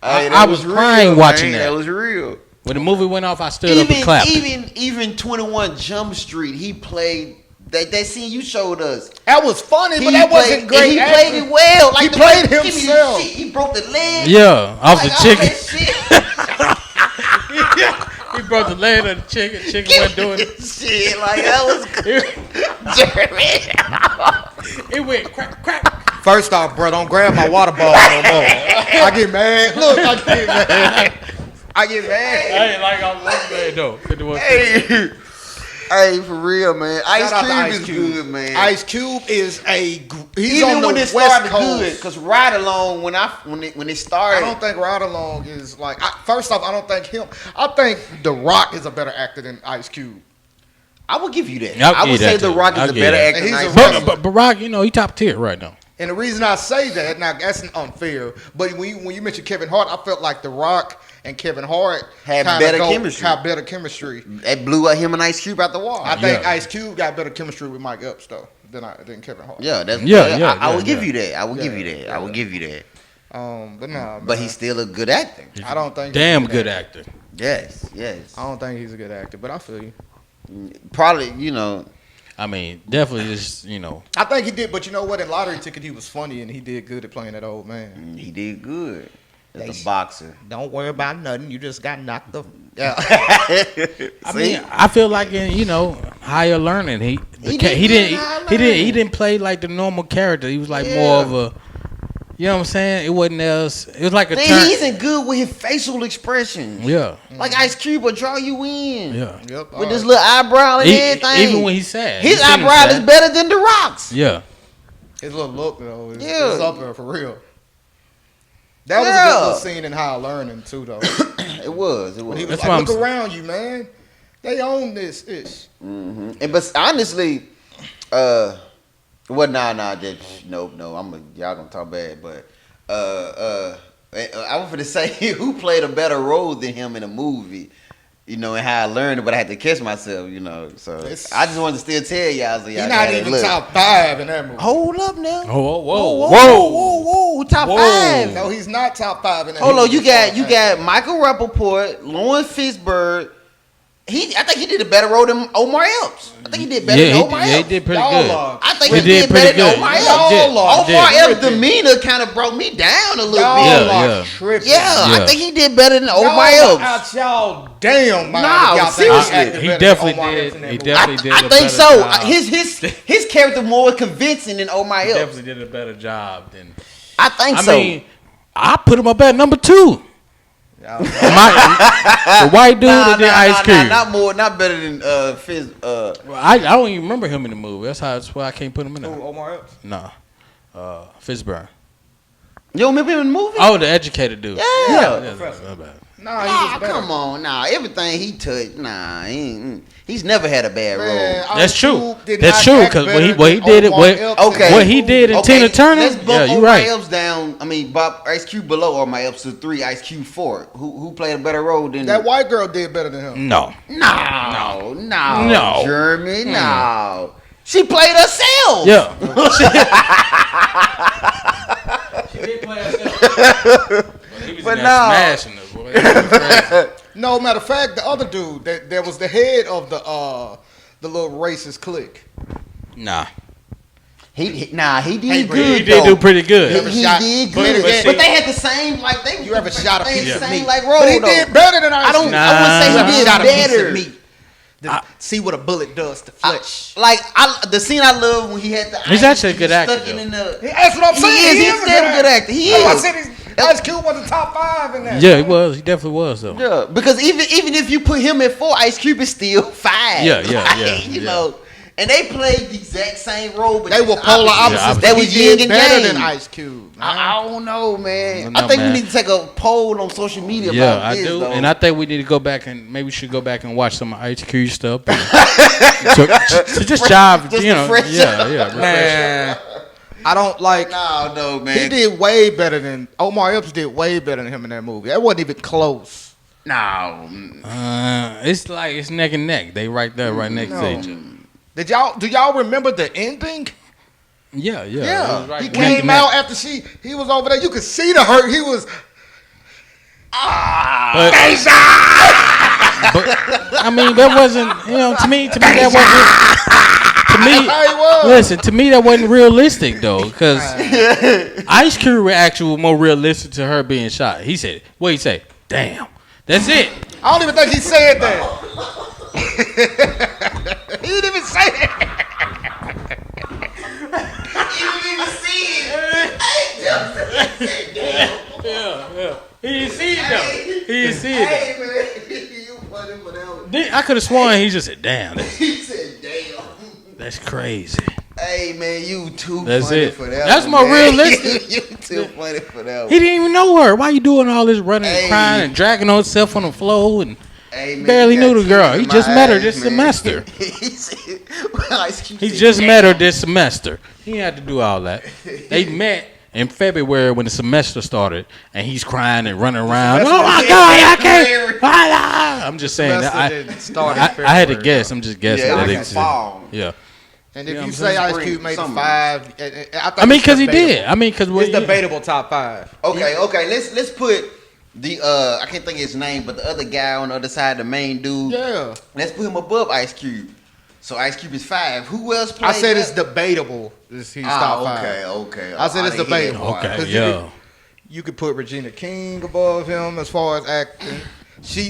Hey, that I was real, crying watching man. that. That was real. When the movie went off, I stood up and clapped. Even 21 Jump Street, he played that scene you showed us. That was funny, but He that wasn't played- great. and he acting. played it well. Like He the played way- give me the himself. shit. He broke the leg. Yeah, off the Like, all chicken. that shit. He broke the leg of the chicken. Chicken wasn't doing it. Shit, like that was good. Jeremy. It went crack, crack. First off, bro, don't grab my water ball no more. I get mad. Look, I get mad. I get mad. I ain't like I'm man though. Hey, for real, man. Ice Shout out to Cube Ice is Cube. good, man. Ice Cube is he's Even on the when it West started Coast. good, because Ride Along when it I started, don't think Ride Along is like. First off, I don't think him. I think The Rock is a better actor than Ice Cube. I would give you that. I'll I give would you say that, The too. Rock I'll is a give better you that. actor than And he's Ice a Cube. wrestler. But Barack, he top tier right now. And the reason I say that, now that's unfair, but when you mentioned Kevin Hart, I felt like The Rock and Kevin Hart Had kinda better chemistry. Have better chemistry. That blew out him and Ice Cube out the wall. I think Yeah. Ice Cube got better chemistry with Mike Epps though than Kevin Hart. Yeah, that's Yeah, I would yeah, give you that. I would give you that. yeah. I would give you that. But nah, But man. he's still a good actor. I don't think Damn he's a good actor. Yes, yes. I don't think he's a good actor, but I feel you. Probably, you know. I mean, definitely just I think he did, but you know what? In Lottery Ticket, he was funny and he did good at playing that old man. He did good as They- a boxer. Don't worry about nothing. You just got knocked the. Yeah. I mean, I feel like in higher learning, he did good in Higher he didn't play like the normal character. He was like more of a, you know what I'm saying? It wasn't else. It was like a Then turn. he isn't good with his facial expressions. Yeah, Like Ice Cube will draw you in. yeah. Yep. With this little eyebrow and everything. Even when he's sad, his You seen him eyebrow sad. is better than The Rock's. Yeah, His little look though, is Yeah. it's up there for real. That was a Yeah. good little scene in Higher Learning too, though. It was. It was. When he was That's what like, I'm "Look s- around you, man. They own this ish." And but honestly, well, nah, just no. Y'all gonna talk bad, but I was gonna say who played a better role than him in a movie. you know, and how I learned it, but I had to catch myself, you know. So I just wanted to still tell y'all. So y'all He's not even top 5 in that movie. Hold up now. Whoa. Top 5. No, he's not top 5 in that Hold movie. on, you got Michael Rappaport, Lawrence Fishburne. I think he did a better role than Omar Epps. I think he did better than Omar Epps. Yeah, he did pretty Y'all good. are- I think He he did did pretty better than good. Omar Y'all Epps. are Omar tripping. Epps' demeanor kind of brought me down a little Y'all bit. Yeah, are yeah. tripping. Yeah, Yeah. I think he did better than Y'all Omar are Epps. out y'all damn mind. Nah, if y'all think seriously. acted He better than definitely Omar did. Epps in that He movie. definitely did. I a think better so. job. His character more convincing than Omar He Epps. definitely did a better job than. I think I so. mean, I put him up at number 2. The white dude that did Ice Cube. Not better than Fizz. I don't even remember him in the movie. That's why I can't put him in there. Who, Omar Epps? No, Fishburne. You don't remember him in the movie? Oh, the educated dude. Yeah. My bad. Nah, he Nah, was better. come on. Nah, everything he touched. Nah, he's never had a bad Man, role. That's Ice true. Cube did That's not true, act 'cause better what he than did it- Omar what- Epps in Okay. that What he movie. did in Tina Turner. Let's bump Yeah, you Omar right. Epps down. I mean, Bob Ice Cube below Omar Epps to 3, Ice Cube 4. Who played a better role than That white girl did better than him. No. No, Jeremy, no. She played herself. Yeah. She did play herself. He was But in no. there smashing her, boy. That was crazy. No, matter of fact, the other dude that was the head of the little racist clique. Nah. He did Hey, good. but He did though. do pretty good. He shot- did but- good, but but, see- they had the same like they. You ever shot a they piece of same meat? like role But he though. did better than Ice I don't. Cube. I wouldn't say You ever he did shot a piece better. of meat? See what a bullet does to flesh. Like the scene I love when he had the. He's ice, actually a good actor, stuck it in the. That's what I'm He saying. is. He's still a good actor. He I is. said Ice Cube was the top 5 in that. Yeah, he was. He definitely was, though. Yeah, because even if you put him at 4, Ice Cube is still 5. Yeah. You know, and they played the exact same role, but They were just polar opposites. opposites. They but was he yin did and better yang. than Ice Cube. Man. I don't know, man. No, I think man. we need to take a poll on social media Yeah, about I this, do. though. And I think we need to go back and maybe we should go back and watch some of Ice Cube stuff. to just jive, Just you to know. fresh Yeah, refresh. Man, I don't like. no, man. He did way better than Omar Epps did way better than him in that movie. That wasn't even close. No. It's like it's neck and neck. They right there, right next to each other. Do y'all remember the ending? Yeah. It Yeah, was right he neck and came neck. out after he was over there. You could see the hurt. He was. But I mean, that wasn't. You know, to me, that wasn't. To me, He was. listen. To me, that wasn't realistic though, because Ice Cube reaction was more realistic to her being shot. He said, "What he say? Damn, that's it." I don't even think he said that. He didn't even say it. He didn't see it though. He didn't see it. Hey, man. You funny for that one. Though. I could have sworn he just said, "Damn, He said, damn. that's crazy." Hey, man, you too That's funny it. for that That's one, more man. realistic. You too funny for that one. He didn't even know her. Why you doing all this running and Hey. crying and dragging on himself on the floor and Hey, man, barely you got knew the girl. tears He in just my met her eyes, this man. semester. He said, well, Ice Cube He said, just met her this semester. He didn't have to do all that. They met in February when the semester started, and he's crying and running around. Oh my God, I can't! I'm just saying that Semester didn't start in I had to February, guess. I'm just guessing Yeah, that like it in fall. Yeah, And if Yeah, you I'm say saying Ice Cube made the summer. 5, I think I mean, it's because he debatable. did. I mean, because It's debatable top 5. Okay. Let's put the I can't think of his name, but the other guy on the other side, the main dude. Yeah. Let's put him above Ice Cube. So Ice Cube is 5. Who else played? I said that? it's debatable. He's top 5. Okay. I said it's didn't hear debatable. that part. Okay, 'Cause yeah. You could put Regina King above him as far as acting.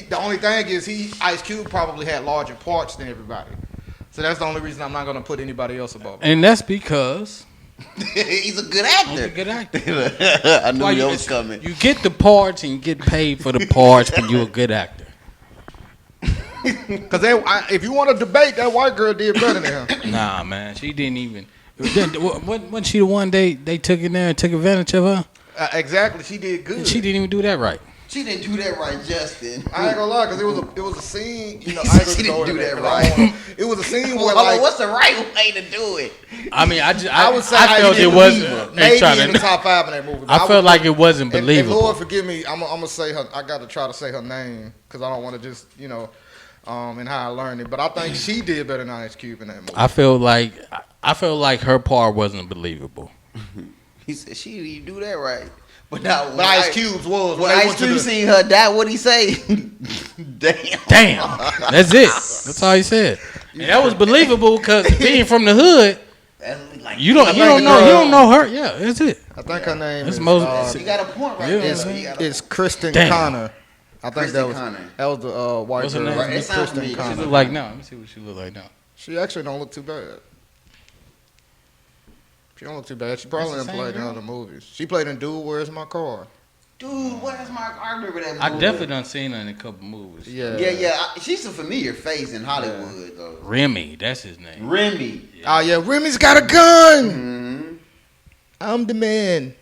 The only thing is Ice Cube probably had larger parts than everybody. So that's the only reason I'm not gonna put anybody else above him. And that's because He's a good he's a actor. good actor. I knew Why that was coming. You get the parts and you get paid for the parts when you're a good actor. Because if you want to debate, that white girl did better than him. Nah, man, she didn't even. Wasn't she the one they took in there and took advantage of her? Exactly, she did good. And she didn't even do that right. She didn't do that right, Justin. I ain't gonna lie, because it was a scene. You know, I ain't She gonna didn't go do into that 'cause right. I don't wanna- It was a scene where Hold on, like what's the right way to do it? I mean, I would say I felt didn't it wasn't. believe her. they Maybe trying in the to- top 5 in that movie. but I felt would- like it wasn't and believable. Lord forgive me, I'm gonna say her. I got to try to say her name because I don't want to just and how I learned it. But I think she did better than Ice Cube in that movie. I feel like her part wasn't believable. He said she didn't even do that right. But now, But Ice Cube's was when Ice Cube seen her die, what'd he say? Damn. That's it. That's all he said. And that was believable because being from the hood, you don't know her. Yeah, that's it. I think her name That's is. most- You got a point right Yeah. there. It's Kristen Damn. Connor. I think Kristen Connor. that was the white What's her girl. name? Right, it sounds Kristen familiar. She Connor. look like now. Let me see what she look like now. She actually don't look too bad. She don't look too bad. She probably That's didn't the play same in girl? other movies. She played in Dude, Where's My Car? Dude, what is my? I remember that movie. I definitely done seen her in a couple movies. Yeah. She's a familiar face in Hollywood, though. Remy, that's his name. Remy. Oh, yeah. Remy's got a gun. Mm-hmm. I'm the man.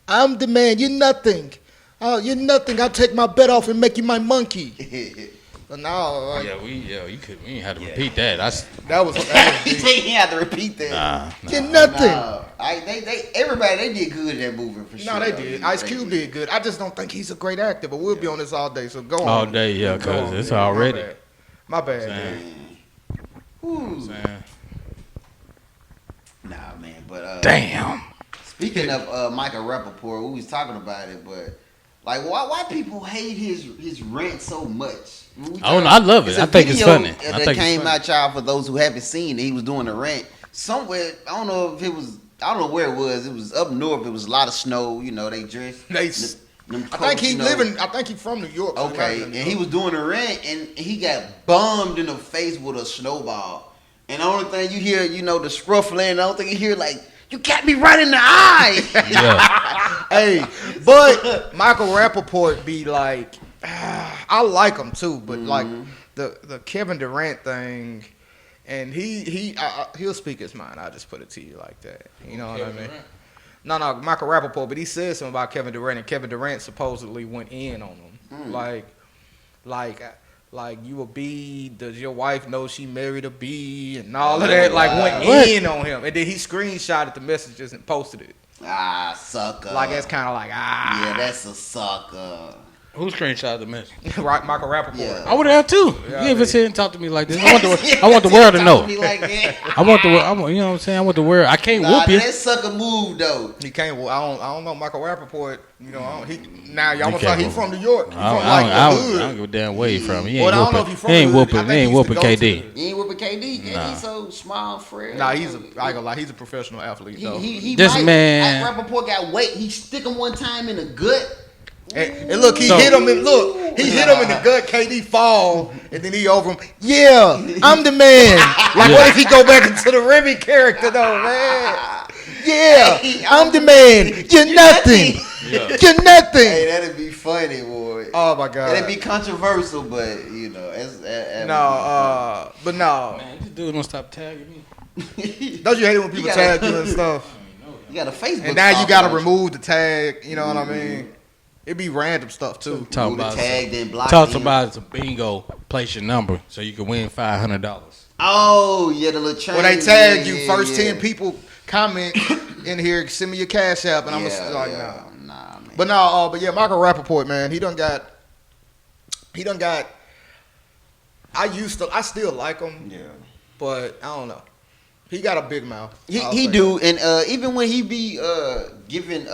I'm the man. You're nothing. Oh, you're nothing. I'll take my bet off and make you my monkey. But no, like, We ain't had to repeat that. that was He ain't have to repeat that. Nah. you're nothing. No, everybody they did good in that movie for sure. No, they did. Ice Cube did good. I just don't think he's a great actor, but we'll be on this all day, so go on. All day, yeah, Go 'cause on, it's man. already. My bad. Saying. Ooh. Saying. Nah, man. But Damn. speaking of Michael Rappaport, we was talking about it, but like, why people hate his rant so much? Oh, no, I love it. a I think it's video funny. That I think it's came funny. out, y'all, for those who haven't seen it. He was doing a rant somewhere. I don't know if it was. I don't know where it was. It was up north. It was a lot of snow. You know, they dressed. Them I think coats, he living. I think he's from New York. so Okay, he and might be he was doing a rant, and he got bombed in the face with a snowball. And the only thing you hear, the scruffling. The only thing you hear, like, you got me right in the eye. Yeah. Hey, but Michael Rappaport be like, I like him too, but like the Kevin Durant thing, and he'll speak his mind. I'll just put it to you like that. You know what I mean? No, Michael Rappaport, but he said something about Kevin Durant, and Kevin Durant supposedly went in on him, like you a B. Does your wife know she married a B and all of that? Like went in on him, and then he screenshotted the messages and posted it. Ah, sucker. Like that's kind of like Yeah, that's a sucker. Who screenshot the message? right, Michael Rappaport. Yeah. I would have too. Yeah, you ever man. sit and talk to me like this? I want the world to know. Me like that. I want you know what I'm saying? I want the world. I can't whoop you. That sucker move though. He can't. Well, I don't know Michael Rappaport. Y'all want to can't talk? He whoop from New York. He from I like the don't hood. give a damn where he from. He Well, ain't I don't know if whooping. he from He ain't the hood. whooping. I He think ain't he used to whooping go KD. You ain't whooping KD. Nah. He's so small, Fred. Nah, I ain't gonna lie. He's a professional athlete though. This man- Rappaport got weight. He stick him one time in the gut. And look, he So- hit him. Hit him in the gut. KD fall, and then he over him. Yeah, I'm the man. Like, what if he go back into the Remy character though, man? Yeah, I'm the man. You're nothing. You're nothing. Hey, that'd be funny, boy. Oh my god. That'd be controversial, but But no. Man, this dude don't stop tagging me. Don't you hate it when people gotta- tag you and stuff? You got a Facebook. And now you stalker, gotta don't remove the tag. You know what I mean? It be random stuff too. Talking Remove the about tag, then block talk him. about it's a bingo. Place your number so you can win $500. Oh yeah, the little chain. When they tag you, Yeah, first yeah. 10 people comment in here, send me your cash app, and I'm Yeah, gonna like, yeah. nah. Nah, man. But yeah, Michael Rappaport, man, he done got. I still like him, Yeah. but I don't know. He got a big mouth. I'll He say do, and even when he be giving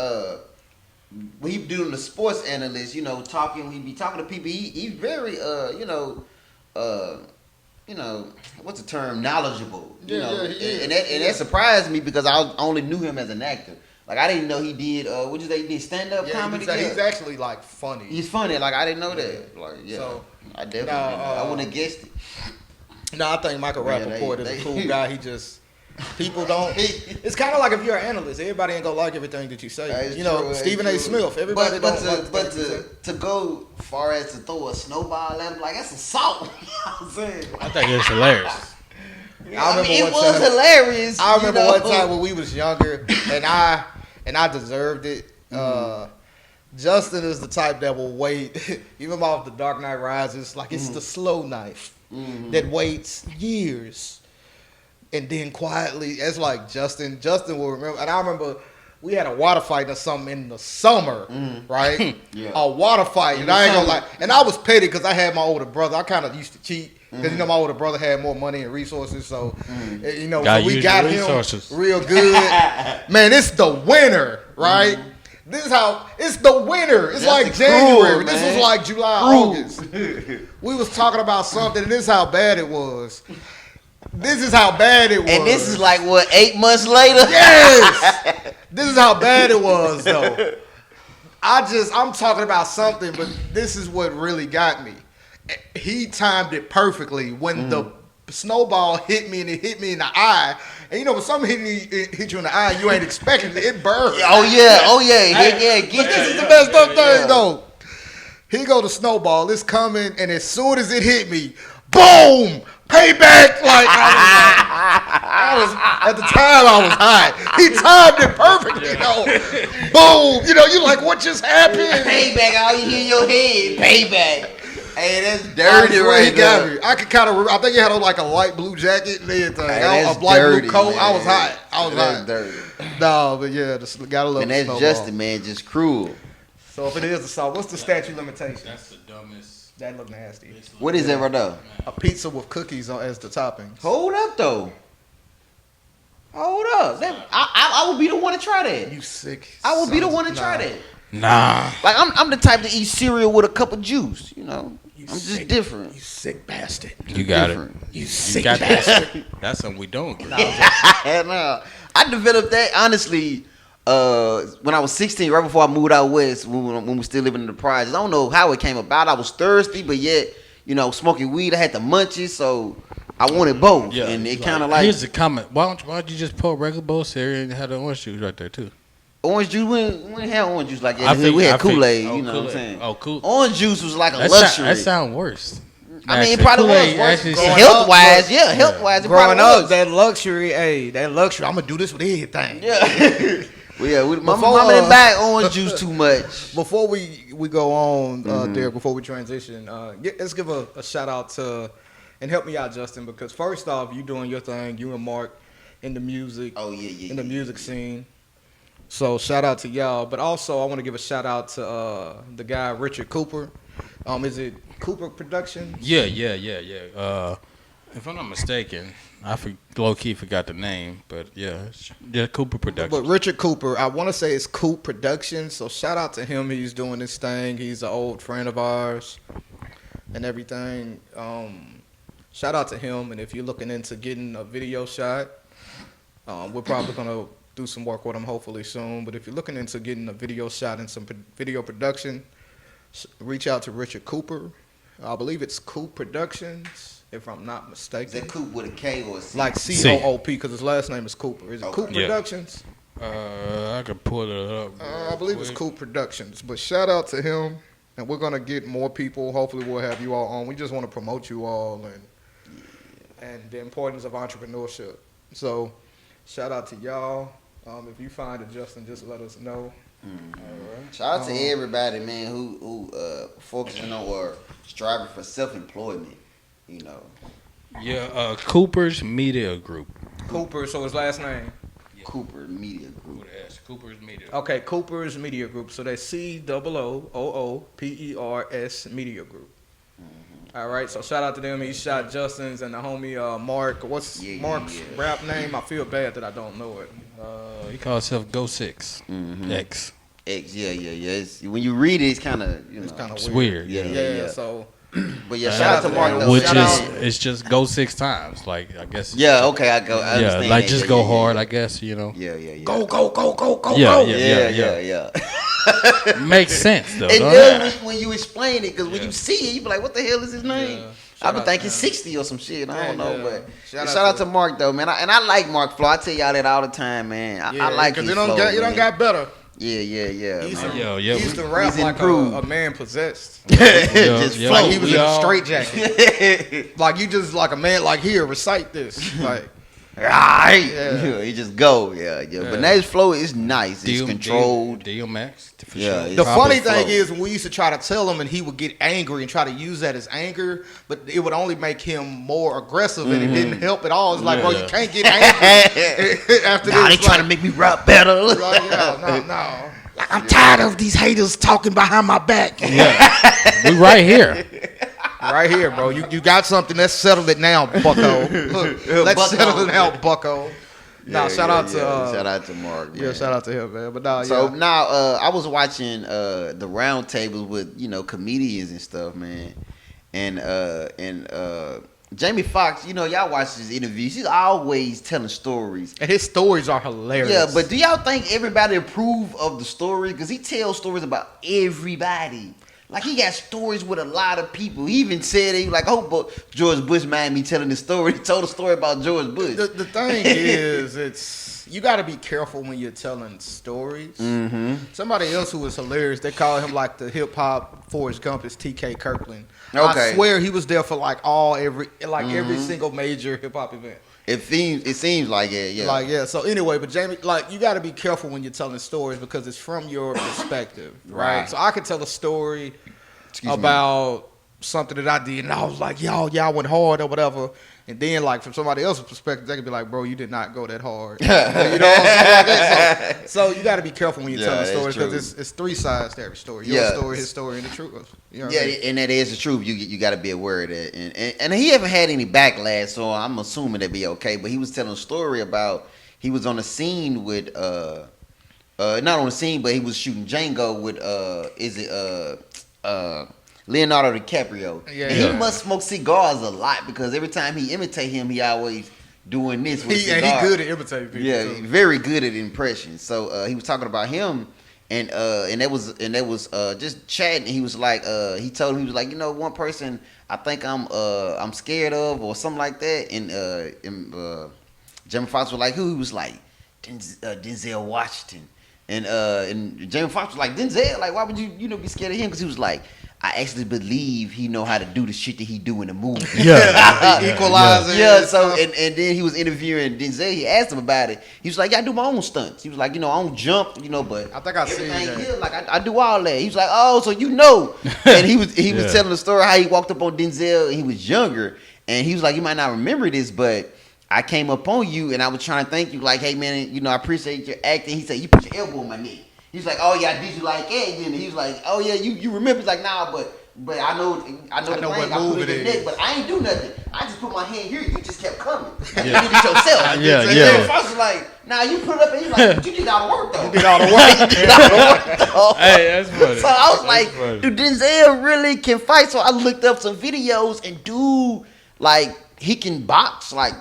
when he be doing the sports analyst, talking, he be talking to people. He's very what's the term, knowledgeable. Yeah, yeah, he is. And that surprised me because I only knew him as an actor. Like I didn't know he did he did stand up Yeah, comedy. he's actually like funny. He's funny. Like I didn't know that. Like So, I definitely didn't know. I wouldn't have guessed it. No, I think Michael Yeah, Rappaport is they- a cool guy. He just people don't. It's kind of like if you're an analyst, everybody ain't gonna like everything that you say. That's You know, true, that's Stephen A. true. Smith. Everybody but don't like the things he say. to go far as to throw a snowball at him, like that's assault. You know what I'm saying? I think it's hilarious. I remember it one was time- hilarious. I remember you know? one time when we was younger, and I deserved it. Justin is the type that will wait, even off The Dark Knight Rises, like it's the slow knife that waits years, and then quietly. It's like Justin will remember. And I remember we had a water fight or something in the summer, right? Yeah. A water fight, and I ain't gonna lie. And I was petty because I had my older brother. I kind of used to cheat. Because, my older brother had more money and resources. So, so Gotta we use got your him resources. real good. Man, it's the winter, right? This is how, it's the winter. It's That's like the January. cruel, This man. was like July, August. We was talking about something, and this is how bad it was. This is how bad it was. And this is like, what, 8 months later? Yes! This is how bad it was, though. I'm talking about something, but this is what really got me. He timed it perfectly when the snowball hit me, and it hit me in the eye. And when something hit you in the eye, you ain't expecting it. It burned. Oh yeah. But this is the best of thing, though. Here go the snowball. It's coming, and as soon as it hit me, boom! Payback! Like, I was at the time, I was high. He timed it perfectly, Boom! You're like, what just happened? Payback, all you hear in your head, payback. Hey, that's I dirty swear he right got there. me. I could kind of. I think he had on like a light blue jacket and everything. Hey, A that's light dirty, blue coat. man. I was hot. I was That's hot. dirty. No, but yeah, just gotta love And the that's snowball. Justin, man, just cruel. So if it is a salt, what's the statute limitation? That's the dumbest. That look nasty. What is that right there? A pizza with cookies as the toppings. Hold up, though. Hold up. I would be the one to try that. You sick? I would be the one to Nah. try that. Nah. Like, I'm the type to eat cereal with a cup of juice, I'm just sick. different. You sick bastard. You got Different. You it. sick You got bastard. that. That's something we don't agree. No. I developed that, honestly, when I was 16, right before I moved out west, when we were still living in the projects. I don't know how it came about. I was thirsty, but yet, smoking weed, I had the munchies, so I wanted both. Yeah, And it kind of like here's the comment. Why don't you just pour regular bowl cereal and have the orange juice right there too? orange juice. We didn't have orange juice like that. I think- We I had think- Kool-Aid, oh, you know what I'm Kool-Aid. saying? Oh, cool. Orange juice was like a That luxury. that sound worse. I mean, it Actually, probably Kool-Aid was worse. actually Growing sound- Health-wise, yeah, health-wise, it Growing probably up, was. that luxury. I'm gonna do this with everything. Yeah. Well, yeah, my Before, mama didn't buy orange juice too much. Before we go on, Derek, before we transition, let's give a shout out to, and help me out, Justin, because first off, you doing your thing, you and Mark in the music, Oh, yeah. in the music scene. So shout out to y'all, but also I want to give a shout out to the guy Richard Cooper. Is it Cooper Productions? Yeah. If I'm not mistaken, I low key forgot the name, but yeah, Cooper Productions. But Richard Cooper, I want to say it's Coop Productions. So shout out to him. He's doing this thing. He's an old friend of ours and everything. Shout out to him. And if you're looking into getting a video shot, we're probably gonna do some work with him hopefully soon. But if you're looking into getting a video shot and some video production, reach out to Richard Cooper. I believe it's Coop Productions, if I'm not Is mistaken. that Coop with a K or a C? Like COOP, because his last name is Cooper. Is it Okay. Coop Yeah. Productions? I could pull it up. I believe it's Coop Productions. But shout out to him, and we're gonna get more people. Hopefully, we'll have you all on. We just want to promote you all and the importance of entrepreneurship. So, shout out to y'all. If you find it, Justin, just let us know. Shout out to everybody, man, who focusing on or striving for self-employment. Yeah, Cooper's Media Group. Cooper, so his last name. Cooper Media Group. Cooper's Media. Okay, Cooper's Media Group. So that's COOPERS Media Group. All right, so shout out to them. He shot Justin's and the homie Mark. What's Yeah, Mark's yeah. rap name? I feel bad that I don't know it. He calls himself Go 6 X. X, yeah. It's, when you read it, it's kind of, It's kind of It's weird. Yeah. Yeah, so But yeah, shout out to Mark. Though. Which Shout is out- it's just go 6 times. Like I guess. yeah, okay, I understand. like that. just Yeah, go yeah, hard. yeah. I guess Yeah. go. Yeah. Makes sense though. It don't does it? when you explain it, because when you see it, you be like, "What the hell is his name?" Yeah. I Shout been out thinking to him. 60 or some shit. I don't Yeah, know, yeah. but Shout shout out out to to Mark though, man. I like Mark Flo. I tell y'all that all the time, man. I like his it flow, don't man. got better. Yeah. He used man. to, Yo, he used to rap he's like improved. a man possessed. Just yeah. flow. Like he was We in a all- straitjacket. Like you just like a man like here recite this. Like Right. Yeah. He just go. Yeah. But now his flow is nice. It's controlled. DMX. For Yeah, sure. it's the proper funny thing flow. is when we used to try to tell him and he would get angry and try to use that as anger, but it would only make him more aggressive and it didn't help at all. It's like, bro, you can't get angry after Nah, this. they trying to make me rap better. Like, no. Like I'm tired of these haters talking behind my back. Yeah. We right here. Right here, bro. You got something. Let's settle it now, bucko. Look, let's settle it now, bucko. Shout out to Mark. Man. Yeah, shout out to him, man. But now I was watching the round tables with comedians and stuff, man, and Jamie Foxx, y'all watch his interviews. He's always telling stories, and his stories are hilarious. Yeah, but do y'all think everybody approve of the story? Because he tells stories about everybody. Like, he got stories with a lot of people. He even said, he like, George Bush mind me telling the story. He told a story about George Bush. The thing is, you got to be careful when you're telling stories. Mm-hmm. Somebody else who was hilarious, they call him like the hip-hop Forrest Gump is T.K. Kirkland. Okay. I swear he was there for every single major hip-hop event. It seems like it, yeah. So anyway, but Jamie, you got to be careful when you're telling stories because it's from your perspective, right? So I could tell a story about something that I did, and I was like, y'all went hard or whatever. And then, from somebody else's perspective, they could be like, bro, you did not go that hard. So you got to be careful when you're telling stories because it's three sides to every story. Your story, his story, and the truth. You know what I mean? And that is the truth. You got to be aware of that. And he haven't had any backlash, so I'm assuming it'd be okay. But he was telling a story about he was on a scene with not on the scene, but he was shooting Django with Leonardo DiCaprio. And he must smoke cigars a lot because every time he imitate him, he always doing this with a cigar. And he good at imitating people. Yeah, too. very good at impressions. So he was talking about him, and that was just chatting. He was like, he told him, he was like, one person I think I'm scared of or something like that. And Jamie Foxx was like, who? He was like, Denzel Washington. And Jamie Foxx was like, Denzel, like, why would you be scared of him? Because he was like, I actually believe he know how to do the shit that he do in the movie. Equalizer. Yeah. So and then he was interviewing Denzel. He asked him about it. He was like, I do my own stunts. He was like, I don't jump, but I think I seen that. Here, like I do all that. He was like, oh, so and he was telling the story how he walked up on Denzel and he was younger, and he was like, you might not remember this, but I came up on you and I was trying to thank you, like, hey man, I appreciate your acting. He said, you put your elbow on my knee. He's like, oh yeah, did you like that? And he was like, oh yeah, you remember? He's like, nah, but I know the thing. I put it in the neck, but I ain't do nothing. I just put my hand here. You just kept coming. You did it yourself. Yeah. Fox was like, nah, you put it up, and he's like, you did all the work though. You did all the work. Hey, that's funny. So I was like, dude, Denzel really can fight. So I looked up some videos, and dude, he can box, like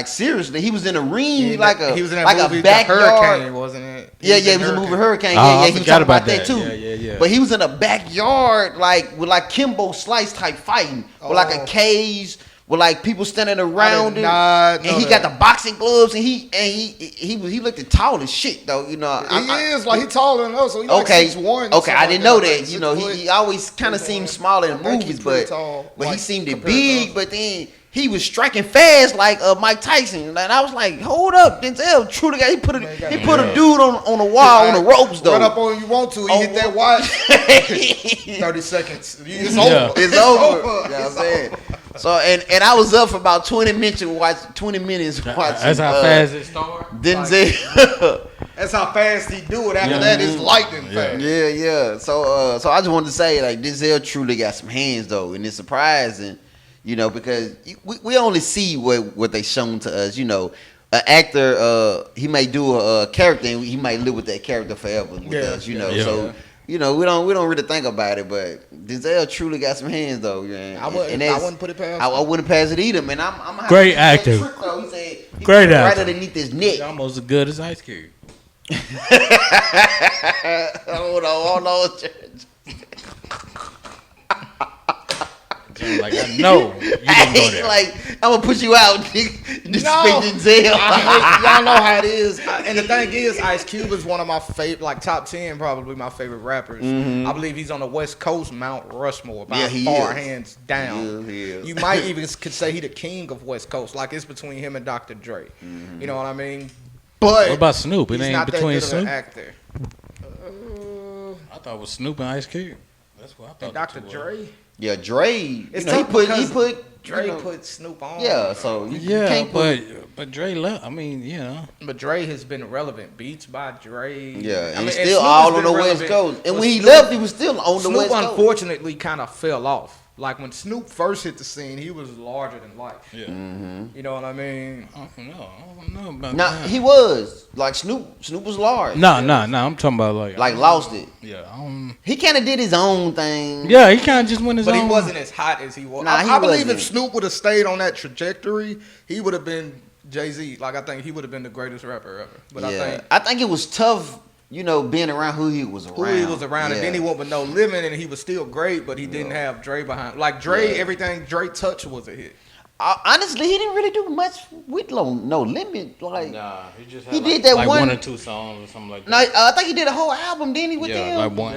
seriously, he was in a ring, he was in that movie, a backyard. The Hurricane, wasn't it? He was in the movie Hurricane. I he was talking about that too. Yeah. But he was in a backyard, with Kimbo Slice type fighting, with a cage, with people standing around him, and he got the boxing gloves, and he looked tall as shit though. He taller than us. So okay, 6'1". Okay, I didn't know that. He always kind of seemed smaller in movies, but he seemed big. But then he was striking fast like Mike Tyson, and I was like, "Hold up, Denzel, true guy. He put a dude on the wall on the ropes though. Run up on you want to, hit that watch. 30 seconds. It's over. It's over. You know what I'm saying? So and I was up for about 20 minutes watching. That's how fast it started. Denzel. That's how fast he do it. After that, it's lightning fast. Yeah. So I just wanted to say, Denzel truly got some hands though, and it's surprising. Because we only see what they shown to us. An actor, he may do a character, and he might live with that character forever with us. So we don't really think about it. But Denzel truly got some hands, though. I wouldn't put it past. I wouldn't pass it either, man. I'm great actor. Trick, though. He said great actor. Right underneath his neck. He's almost as good as Ice Cube. Hold on. Like, I know you didn't go there. I'm gonna put you out. Denzel. Y'all know how it is. And the thing is, Ice Cube is one of my favorite, top 10, probably my favorite rappers. Mm-hmm. I believe he's on the West Coast, Mount Rushmore, by far, hands down. Yeah. You might even could say he the king of West Coast. It's between him and Dr. Dre. Mm-hmm. You know what I mean? But what about Snoop? It he's ain't not between that good Snoop. Of an actor. I thought it was Snoop and Ice Cube. That's what I thought. And Dr. Dre. Yeah, Dre. He put Dre put Snoop on. Yeah, so you can't put. But Dre left. But Dre has been relevant. Beats by Dre. Yeah, and he's still all on the West Coast. And when he left, he was still on the West Coast. Snoop unfortunately kind of fell off. Like when Snoop first hit the scene, he was larger than life. Yeah. You know what I mean? I don't know about Nah, that. he was like Snoop. Snoop was large. Nah. I'm talking about Like lost it. Yeah. He kind of did his own thing. Yeah, he kind of just went his But own. he wasn't as hot as he was. Nah, he I believe wasn't. if Snoop would have stayed on that trajectory, he would have been Jay-Z. Like, I think he would have been the greatest rapper ever. But I think it was tough, being around who he was around. who he was around, and then he went with No Limit, and he was still great, but he didn't have Dre behind. Like, Dre, everything Dre touched was a hit. Honestly, he didn't really do much with No Limit. Like, Nah, he just he did that like one or two songs or something like No, that. I think he did a whole album, didn't he, with Yeah, them? like one.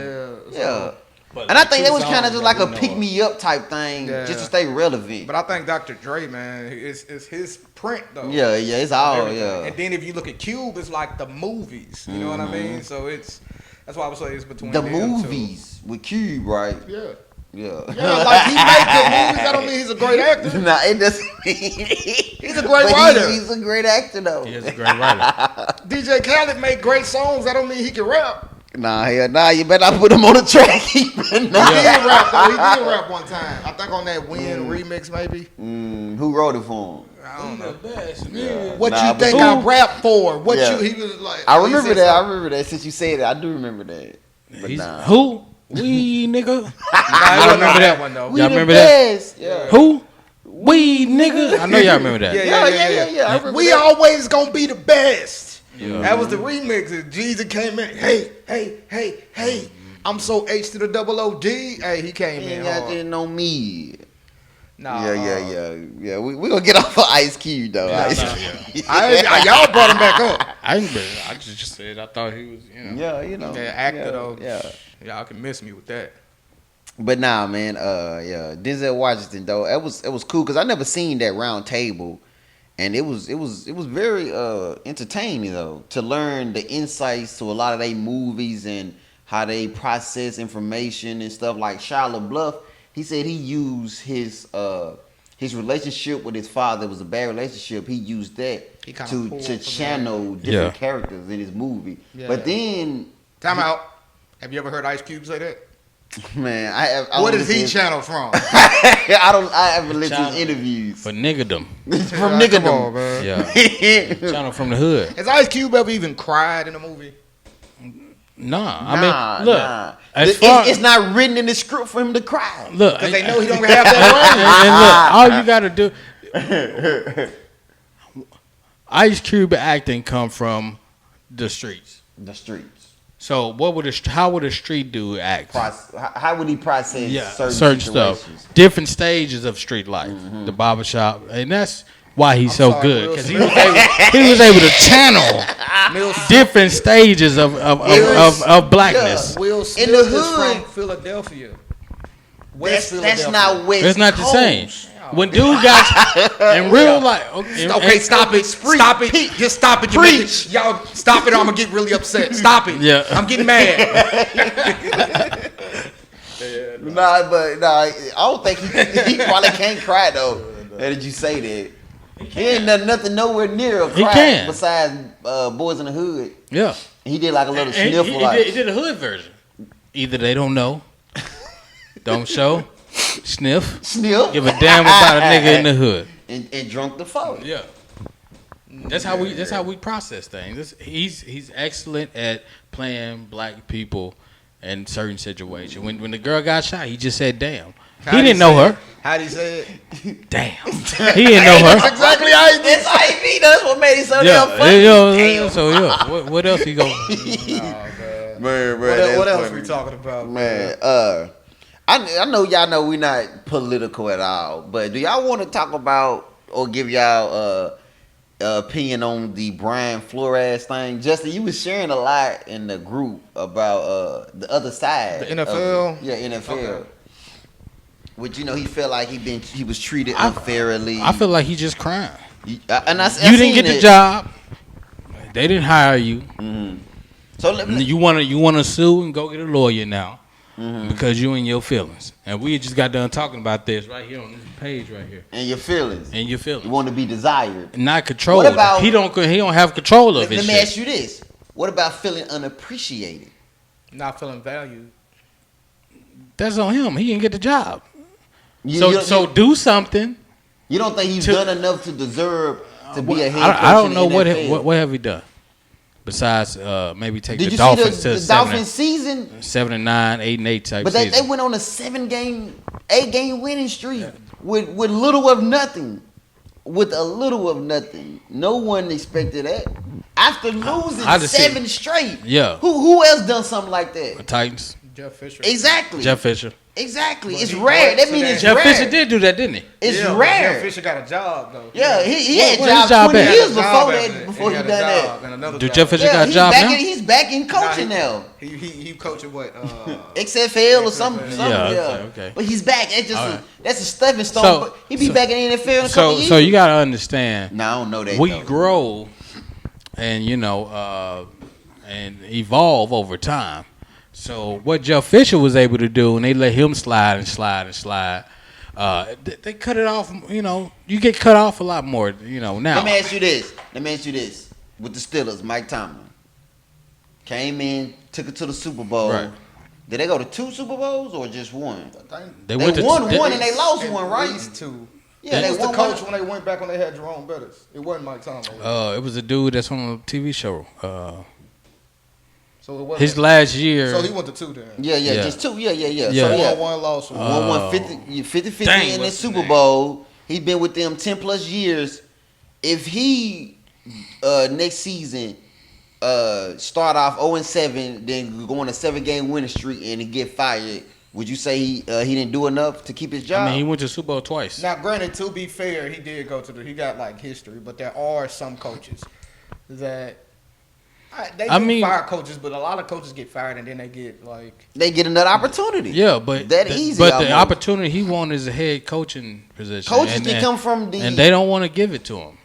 Yeah. But And I like think two that was kind of songs just like that a we know pick of. me up type thing, Yeah. just to stay relevant. But I think Dr. Dre, man, it's his print, though. Yeah, it's all, Everything. yeah. And then if you look at Cube, it's like the movies. You know what I mean? So that's why I would say it's between The them two. movies with Cube, right? Yeah. Yeah. Yeah, like he made good movies. That don't mean he's a great actor. Nah, it doesn't mean He's a great writer. He's a great actor, though. He is a great writer. DJ Khaled make great songs. That don't mean he can rap. Nah, you better not put him on the track. He better He not. did rap though. He did rap one time. I think on that Win remix maybe. Who wrote it for him? I don't know. Yeah. What Nah, you think but I rap for? What Yeah. He was like. I he remember said that. I something. remember that. Since you said it, I do remember that. But He's, nah. who? We nigga. Nah, I remember that one though. We Y'all the remember that? best. Yeah. Who? We nigga. I know y'all remember that. Yeah. I remember We that. always gonna be the best. Yeah. That was the remix. And Jeezy came in. Hey. I'm so H to the double O-D. Hey, he came He in ain't got hard. that no me. Nah, Yeah. We gonna get off of Ice Cube though. Ice Cube. Y'all brought him back up. I just said I thought he was, Yeah, actor though. Yeah. Y'all can miss me with that. But nah, man. Denzel Washington though. It was cool because I never seen that round table, and it was very entertaining though to learn the insights to a lot of their movies and how they process information and stuff. Like Shia LaBeouf, he said he used his relationship with his father. It was a bad relationship. He used that He kinda pulled to from channel different Yeah. characters in his movie. Yeah. But then, Time out. Have you ever heard Ice Cube say that? man, I What don't is he listen- channel from? I haven't listened to Channel. his interviews For niggerdom. from Come on, Nickadom. man. Yeah. Channel from the hood. Has Ice Cube ever even cried in a movie? Nah. I mean, look. Nah. As far It's not written in the script for him to cry. look. Because they know he don't have that and look, all you gotta do. Ice Cube acting come from the streets. The streets. So how would a street dude act? How would he process certain certain stuff, situations? different stages of street life, the barbershop, and that's why he's so sorry, good Will because he Smith. was able to channel Will different stages of blackness. Will Smith In the is hood. from Philadelphia. West That's Philadelphia. not West It's not the Coast. same. When dude got in real life, Okay, stop it. Stop it. Just stop it. You make it- Y'all stop it or I'm going to get really upset. Stop it. Yeah. I'm getting mad. I don't think he probably can't cry though. Did you say that? He ain't done nothing nowhere near a He cry can. besides Boys in the Hood. Yeah, He did like a little And sniffle, like he did a hood version. Either they don't know, don't show, sniff, sniff, give a damn about a nigga in the hood. and drunk the phone. Yeah. That's how we process things. He's excellent at playing black people in certain situations. When the girl got shot, he just said, "Damn." He didn't know her. How'd he say it? Damn. He didn't know her. Exactly how he did. That's how he be. That's what made it so Yeah. damn funny. Yeah. So yeah. What else he go? Man, What else we talking about? Man, I know y'all know we not political at all, but do y'all want to talk about or give y'all opinion on the Brian Flores thing? Justin, you was sharing a lot in the group about the other side. The NFL? Yeah, NFL. Okay. Which he felt like he was treated unfairly. I feel like he just crying. You You didn't get the job. They didn't hire you. So You want to sue and go get a lawyer now because you in your feelings. And we just got done talking about this right here on this page right here. and your feelings. And your feelings. You want to be desired. Not controlled. What about- he don't have control of Let his me shit. ask you this: what about feeling unappreciated? Not feeling valued. That's on him. He didn't get the job. So do something. You don't think he's done enough to deserve to be a head coach? I don't know in the NFL? what have he done besides maybe take Did the you Dolphins see to the Dolphins season? 7-9, 8-8 type But season. they went on a 8-game winning streak with little of nothing. With a little of nothing. No one expected that. After losing I just 7 straight. Yeah. Who else done something like that? The Titans. Jeff Fisher. Exactly. Jeff Fisher. Exactly. But It's he rare. went That to means that- it's Jeff rare. Fisher did do that, didn't he? It's Yeah, but rare. Jeff Fisher got a job though. Yeah, he What- had where his jobs job 20 at? years He had a before job that. after that. Before he had a done that. job and another Do job. Jeff Fisher Yeah, got a he's job back now? he's back in coaching now. He coaching what? XFL or something. XFL. Yeah, okay. But he's back. It's just All right. that's a stepping stone. So- But he be back in the NFL in a couple years. So you gotta understand. No, I don't know that. We though. grow and and evolve over time. So what Jeff Fisher was able to do, and they let him slide and slide and slide. They cut it off. You get cut off a lot more. Now. Let me ask you this. With the Steelers, Mike Tomlin came in, took it to the Super Bowl. Right. Did they go to 2 Super Bowls or just one? They won one and they lost one, right? At least 2. Yeah, He they was the won coach one. when they went back when they had Jerome Bettis. It wasn't Mike Tomlin. It was a dude that's on a TV show. So it wasn't. His last year. So he went to 2 then. Yeah, Yeah. just 2. Yeah. Yeah. So yeah, One lost one. won 50-50 Dang, in the what's his Super name? Bowl. He's been with them 10 plus years. If he next season start off 0-7, then go on a 7-game winning streak and he get fired, would you say he didn't do enough to keep his job? I mean, he went to Super Bowl twice. Now, granted, to be fair, he did go to he got like history, but there are some coaches that they fire coaches, but a lot of coaches get fired and then they get like They get another opportunity. Yeah, but easy. But the almost. opportunity he wanted is a head coaching position. Coaches and, can come from the and they don't want to give it to him.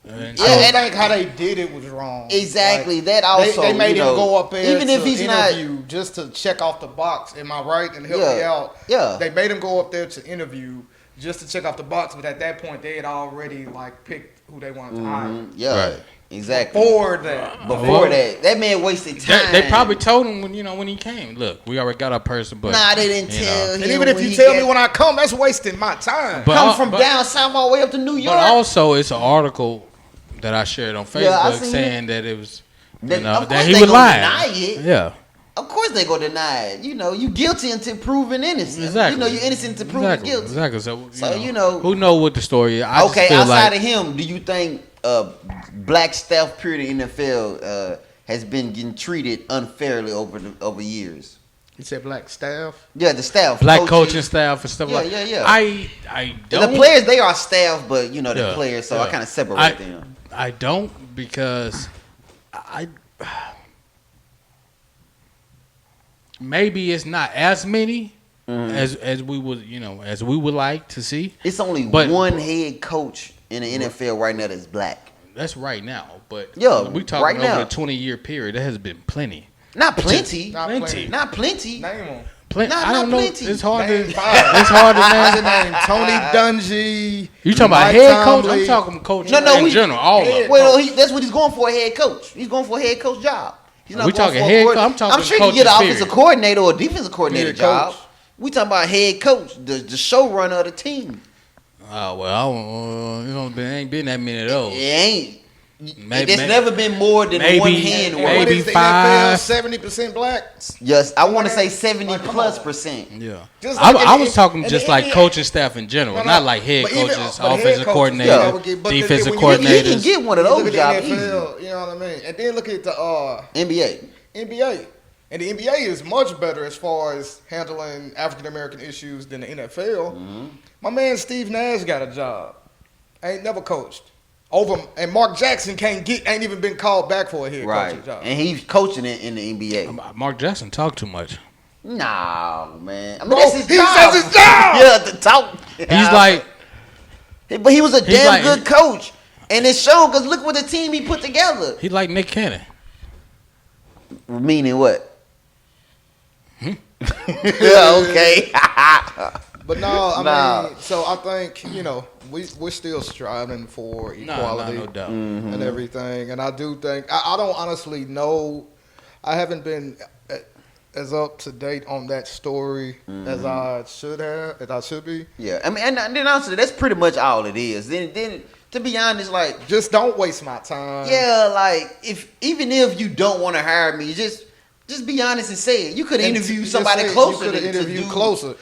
And Yeah, I and- don't think how they did it was wrong. Exactly. Like, that also they made you him know, go up there even if to he's not. interview just to check off the box. Am I right? And help Yeah, me out. yeah. They made him go up there to interview just to check off the box, but at that point they had already like picked who they wanted to hire. Yeah, Right. exactly. Before that, Before that man wasted time. They probably told him when he came. Look, we already got our person, but Nah, they didn't you know. tell him. and even if when you he tell got- me when I come, that's wasting my time. But come al- from but- down south all the way up to New York. But also, it's an article that I shared on Facebook Yeah, I seen saying that it was Of course that he they was gonna lying. deny it. Yeah, Of course they gonna deny it. You guilty until proven innocent. exactly. You're innocent until proven guilty. Exactly. So who know what the story is? I Okay, just feel outside like, of him, do you think black staff period in the NFL has been getting treated unfairly over years? You said black staff. Yeah, the staff, black coaches. coaching staff and stuff Yeah, like. yeah. I don't. The players, they are staff, but the Yeah, players. So yeah. I kind of separate them. I don't because maybe it's not as many as we would like to see. It's only But- one head coach in the NFL right now that's black. That's right now, but Yeah, we talking right over now. a 20-year period. There has been plenty. Not plenty. Not Plenty. plenty. Not plenty. Name them. I don't know. plenty. It's hard Name to. 5. It's hard to What's his name. name? Tony Dungy. You talking about Mike head coach? Tomlin. I'm talking coach No, in general. All of head them. Well, that's what he's going for, a head coach. He's going for a head coach job. He's not We going talking for a head coord- coach? I'm talking I'm sure you can get an coaches, offensive period. coordinator or defensive coordinator Head job. coach. We talking about head coach, the showrunner of the team. Oh well, there ain't been that many of those. It ain't. Maybe- There's never been more than maybe- one hand And work. what maybe is the 5. NFL? 70% black. Yes, I want to say 70 Like, come plus on. percent. Yeah, Just like I in was the- talking in just the like NBA. coaching staff in general, No, no, not like head but even- coaches, but head offensive coaches, coordinator, yeah, would get- but defensive when you get- He can coordinators. get one of You those look at jobs the easy. NFL, you know what I mean? And then look at the NBA. NBA. And the NBA is much better as far as handling African American issues than the NFL. My man Steve Nash got a job. Ain't never coached. And Mark Jackson ain't even been called back for a head Right. coaching job. And he's coaching it in the NBA. Mark Jackson talk too much. Nah, man. I mean, Bro, that's his he job. says his job. Yeah, the talk. He's like, But he was a He's damn like- good coach. And it showed because look what the team he put together. he like Nick Cannon. Meaning what? Yeah, okay. But no, I Nah. mean, so I think, we're still striving for equality no doubt. and everything. And I do think, I don't honestly know, I haven't been, as up to date on that story as I should be. Yeah, I mean, and then honestly, that's pretty much all it is. Then to be honest, like, Just don't waste my time. yeah, like even if you don't want to hire me, just be honest and say it. You could And interview just somebody say closer. You could have interviewed closer.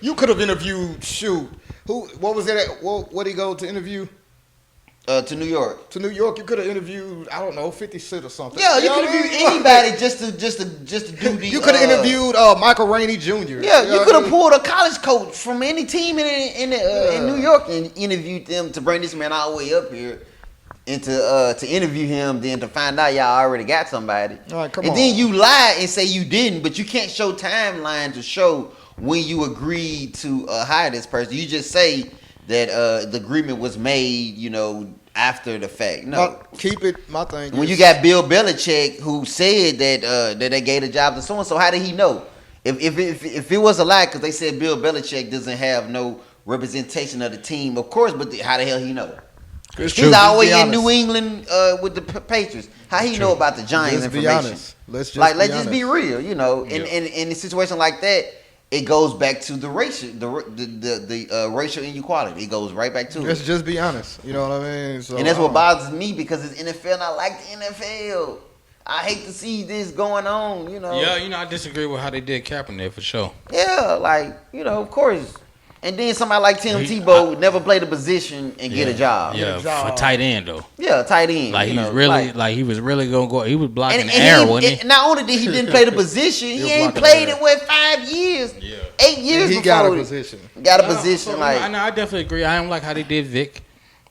You could have interviewed. Shoot, what was it? What did he go to interview? To New York. To New York, you could have interviewed. I don't know, 50 Cent or something. Yeah, you know could what I interview mean? anybody just to do the. You could have interviewed Michael Rainey Jr. Yeah, know you what could I have mean? pulled a college coach from any team in New York and interviewed them to bring this man all the way up here and to interview him, then to find out y'all already got somebody. All right, come and on. then you lie and say you didn't, but you can't show timeline to show when you agreed to hire this person. You just say that the agreement was made, after the fact. No. Keep it. My thing. When is, you got Bill Belichick who said that they gave the job to so and so, how did he know? If it was a lie, because they said Bill Belichick doesn't have no representation of the team, of course, but how the hell he know? It's He's true. always Be in honest. New England with the Patriots. How he know about the Giants Let's be information? honest. Let's just Let's be just be honest. real, In a situation like that, it goes back to the racial inequality. It goes right back to Let's it. just be honest. You know what I mean? So, And that's what bothers me because it's NFL and I like the NFL. I hate to see this going on, Yeah, I disagree with how they did Kaepernick for sure. Yeah, of course. And then somebody like Tim Tebow would never play the position and get a job. Yeah, job. for tight end though. Yeah, tight end. Like he was really, he was really gonna go. He was blocking and the air, he, wasn't he? and not only did he didn't play the position, he was ain't blocking played the it 5 years, Yeah. 8 years he before. got a position. Got a No, position so, like. I definitely agree. I don't like how they did Vic.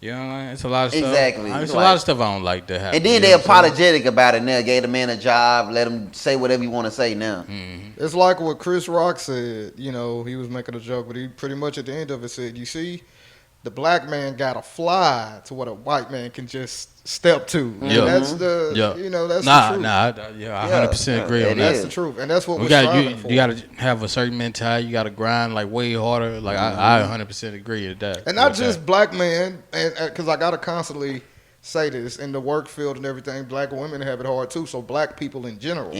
You know, it's a lot of stuff. Exactly. It's Like- a lot of stuff I don't like to happen. And then you they know what I'm saying? apologetic about it now. Gave the man a job. Let him say whatever he want to say now. It's like what Chris Rock said. He was making a joke, but he pretty much at the end of it said, "You see, the black man got to fly to what a white man can just step to." And Yeah. that's the, Yeah. that's Nah, the truth. I 100% agree it on that. That's the truth, and that's what We we're got striving for. you got to have a certain mentality. You got to grind like way harder. Like I 100% agree with that. And not with just that. black men, and because I gotta constantly say this in the work field and everything, black women have it hard too. So black people in general,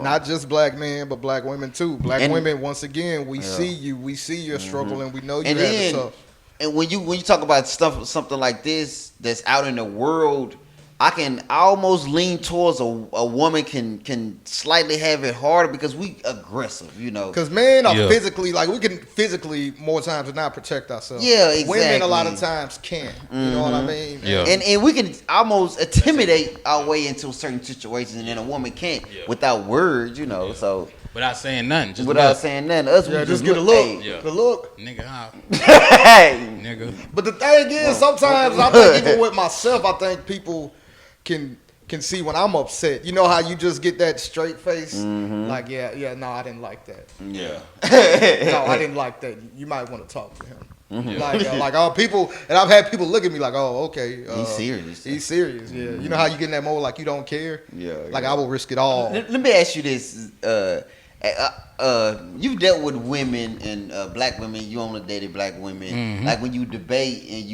not just black men, but black women too. Black And- women, once again, we see you, we see your struggle, and we know you And have it then, tough. and when you talk about something like this that's out in the world, I can almost lean towards a woman can slightly have it harder because we aggressive, Because men are Yeah. physically, we can physically more times than not protect ourselves. Yeah, Women a lot of exactly. times can't. You know what I mean? Yeah. And we can almost intimidate our way into certain situations, and then a woman can't without words, So without saying nothing, just without look. saying nothing, us Yeah, we just get a look. hey. Yeah. The look. Nigga, how? Hey. Nigga. But the thing is, sometimes I think even with myself, I think people can see when I'm upset. You know how you just get that straight face? Like, no, I didn't like that. Yeah. No, I didn't like that. You might want to talk to him. Like all people, and I've had people look at me like, oh, okay. He's serious. He's serious, yeah. You know how you get in that mode like you don't care? Yeah, Like yeah. I will risk it all. Let me ask you this. You've dealt with women and black women. You only dated black women. Like when you debate and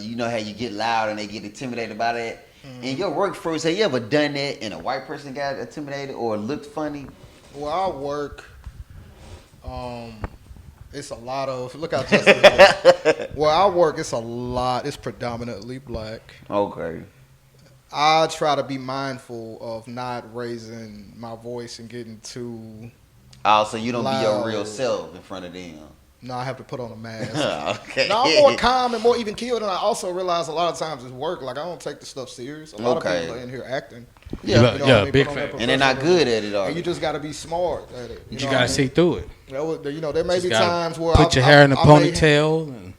you know how you get loud and they get intimidated by that. In your workforce, have you ever done that and a white person got intimidated or looked funny? Where I work, it's a lot of look how Justin is. Where I work, it's predominantly black. Okay. I try to be mindful of not raising my voice and getting too. Oh, so you don't be your Loud. real self in front of them. No, I have to put on a mask. Okay. No, I'm more calm and more even keeled, and I also realize a lot of times it's work. Like I don't take the stuff serious. A lot of Okay. people are in here acting. Yeah, You know what I mean? big Put on that fact. And they're not good at it, are And you they? just got to be smart at it. You know what I gotta mean? see through it. There may Just be gotta times where put your hair in a I may- ponytail and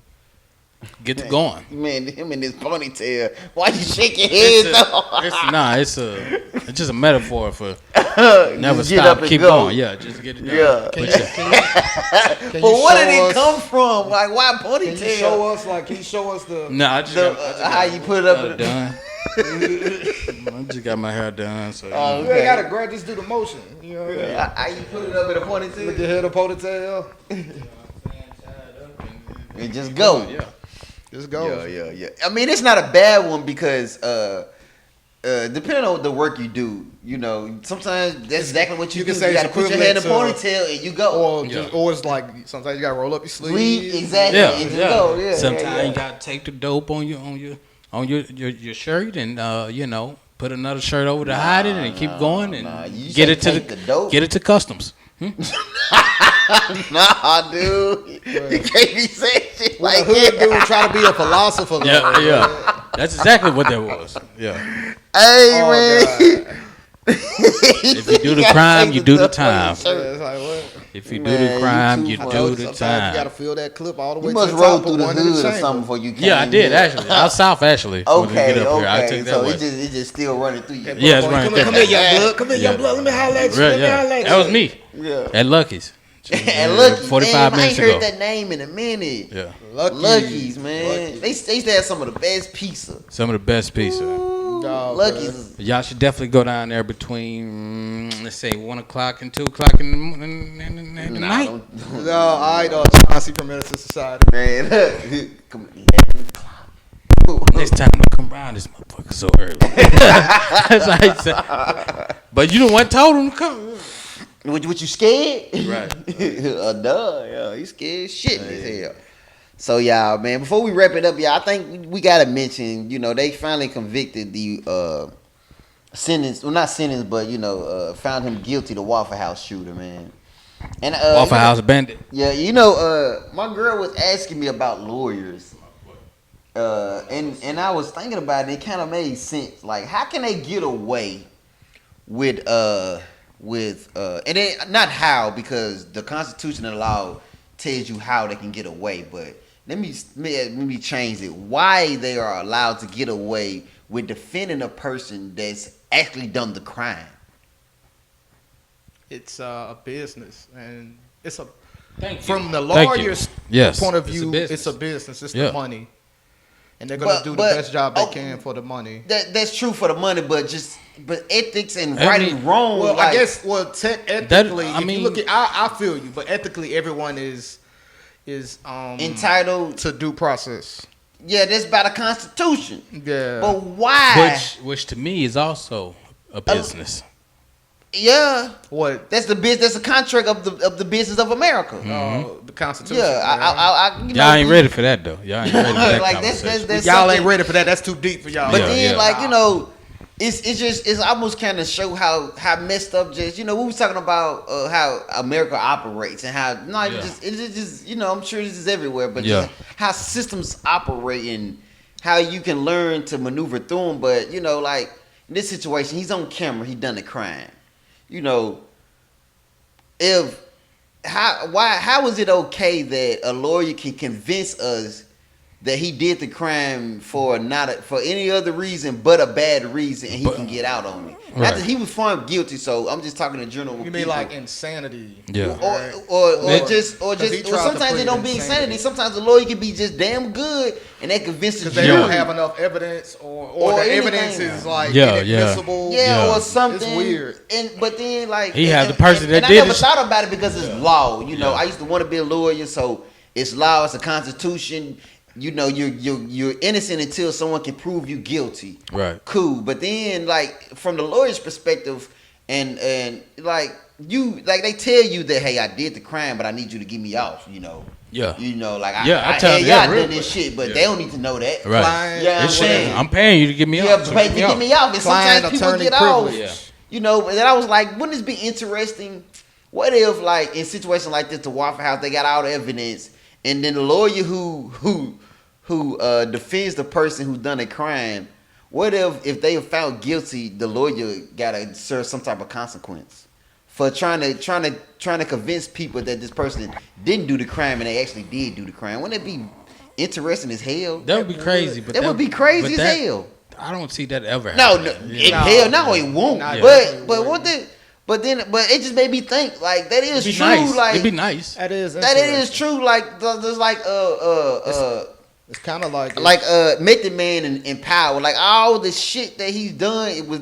get to going. Man, him in his ponytail. Why you shake your head though? It's just a metaphor for never Just get stop, up and keep go. going. Yeah, just get it done. Yeah. Put your- Can But you where show did it us- come from? Like, why Can you ponytail? show us? Can you show us the? No, I just got How you put it up? it in the- done. I just got my hair done, so Oh, You ain't got to grab. Just do the motion. You know what I mean? How you put it up in a Look ponytail? your head a ponytail. And just go. yeah. Just go. Yeah. I mean, it's not a bad one because depending on the work you do, You know, sometimes that's exactly what you can do. say You it's gotta put your hand in a equivalent ponytail and you go. or it's like sometimes you gotta roll up your sleeve. Exactly. Yeah, And you yeah. go. Yeah. Sometimes you gotta take the dope on your shirt and you know, put another shirt over to hide it and keep going and You get say it to take the dope? get it to customs. Nah, dude. You can't be saying shit When like a hood dude that. try to be a philosopher, though, Yeah, yeah. That's exactly what that was. Yeah. Hey, Oh, man. God. If you do the crime, you do the time. Yeah, it's like, what? If you do Man, the you crime, too you funny. do the Sometimes you gotta time. fill that clip all the way You to must the roll top through of the one in the hood or chamber. something before you came. Yeah, I did here. actually. Out south actually. When we Okay, get up here, I okay. take that So way. it just still running through you. Yeah, it's running Come here, through. young blood. Come here, young blood. Let me holler at you. Right, Let me yeah. holler at That was you. me Yeah. at Lucky's. And Lucky, 45 damn, I minutes ain't ago. heard that name in a minute. Yeah, Lucky's, man. Lucky's. They used to have some of the best pizza. some of the best pizza. Dog, Lucky's. Y'all should definitely go down there between let's say 1 o'clock and 2 o'clock in the night. No, I Chauncey Premeditative Society. Man, come Next time I come around, this motherfucker so early. That's how he said. But you the one told him to come. What you scared? Right. Duh, yeah, he scared shit as hell. So y'all, man, before we wrap it up, y'all, I think we gotta mention, you know, they finally convicted the sentence, well, not sentence, but you know, found him guilty, the Waffle House shooter, man. And Waffle House Bandit. Yeah, you know, my girl was asking me about lawyers, and I was thinking about it. It kind of made sense. Like, how can they get away with and then not how, because the Constitution and law tells you how they can get away, but let me change it. Why they are allowed to get away with defending a person that's actually done the crime? It's a business, and it's a Thank you. from the Thank you. lawyer's Yes, point of it's a view. business. It's a business. It's Yeah. the money, and they're gonna do the best job they can for the money. That's true for the money, but ethics and right and wrong. Well, like, I guess ethically, I if mean- you look at, I feel you, but ethically, everyone is entitled. to due process. Yeah, that's by the Constitution. Yeah, But why? Which to me is also a business. Yeah, what that's the business. That's a contract of the business of America. the Constitution? Yeah, I you know, Y'all ain't ready for that though. Y'all ain't ready for that like conversation. that's Y'all something- ain't ready for that. That's too deep for y'all. But Yeah, then, yeah. like, you know, it's almost kind of show how messed up. Just, you know, we was talking about how America operates and how it's just you know, I'm sure this is everywhere, but Yeah. just how systems operate and how you can learn to maneuver through them. But you know, like in this situation, he's on camera. He done the crime. You know, how is it okay that a lawyer can convince us that he did the crime for any other reason but a bad reason, and he can get out on it? Right. After he was found guilty, so I'm just talking in general. you mean like insanity? Yeah. or just he tried to sometimes plead it don't be insanity. insanity. Sometimes the lawyer can be just damn good, and that convinces Because the they jury. don't have enough evidence, or Or the anything. evidence is like Yeah, inadmissible. Yeah. or something. It's weird. But then like He have and- the person and, that and did I never it. thought about it because it's law. You know, Yeah. I used to want to be a lawyer, so it's law, it's a constitution. You know, you're innocent until someone can prove you guilty. Right. Cool. But then like from the lawyer's perspective, and like you like they tell you that, hey, I did the crime, but I need you to get me off. You know. Yeah. You know, like I I tell hey, them, yeah, y'all real done this quick. shit, but Yeah. they don't need to know that. Right. Client, Yeah, It's shit. I'm paying you to get me Yeah, off. so but to get me off. And Client sometimes people attorney get off. privilege. Yeah. You know, and then I was like, wouldn't this be interesting? What if, like, in situations like this, the Waffle House, they got all the evidence, and then the lawyer who defends the person who's done a crime, what if they are found guilty, the lawyer gotta serve some type of consequence for trying to convince people that this person didn't do the crime and they actually did do the crime? Wouldn't it be interesting as hell? That would be crazy. But That would be crazy but as that- hell. I don't see that ever No, happening. hell no, it won't. Not But definitely what the? But it just made me think like that is It'd be true. nice. Like It'd be nice. That is that it is interesting. true. Like there's like It's kind of like Method Man and Power. Like all the shit that he's done, it was,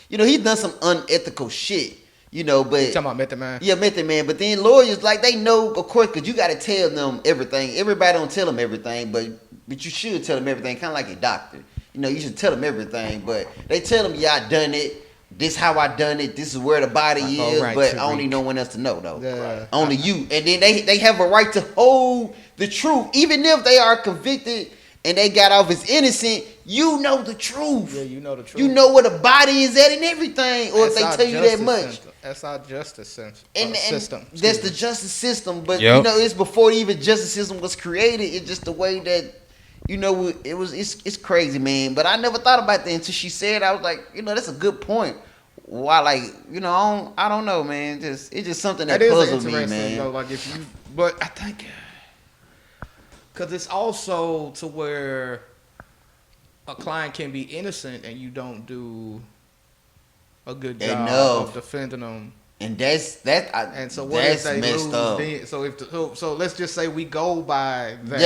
you know, he's done some unethical shit. You know, but talking about Method Man. yeah, Method Man. But then lawyers, like, they know, of course, because you got to tell them everything. Everybody don't tell them everything, but you should tell them everything. Kind of like a doctor. You know, you should tell them everything, but they tell them, yeah, I done it. this how I done it. This is where the body is, right, but Tariq. I don't need no one else to know though. Yeah. Only you. And then they have a right to hold the truth, even if they are convicted and they got off as innocent. You know the truth. Yeah, you know the truth. You know where the body is at and everything, or if they That's tell our you that justice much. system. That's our justice system. And System. that's Excuse the me. justice system, but Yep. you know it's before even justice system was created. It's just the way that it's crazy, man. But I never thought about that until she said. I was like, that's a good point. Why, like, I don't know, man. It's just something that That is puzzled me, interesting, man. though. Like if you, but I think because it's also to where a client can be innocent and you don't do a good job Enough. of defending them. And that's And so what if that's they messed lose? up. Then, so let's just say we go by that.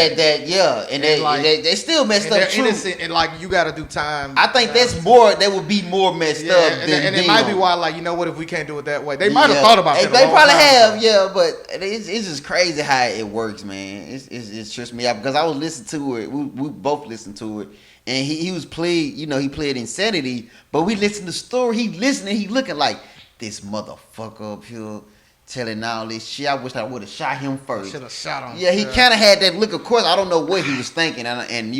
And they still messed And up. they're True. innocent, and like you got to do time. I think that would be more messed Yeah, up and, than and it them. might be why, like, you know what, if we can't do it that way, they might have Yeah. thought about that. They a long probably time have, ago. yeah, but it's just crazy how it works, man. It's trips me out because I was listening to it. We both listened to it, and he was played. He played Insanity, but we listened to the story. He listening, he looking like this motherfucker up here telling all this shit. I wish I would have shot him first. Should have shot him. Yeah, he kind of had that look. Of course, I don't know what he was thinking, and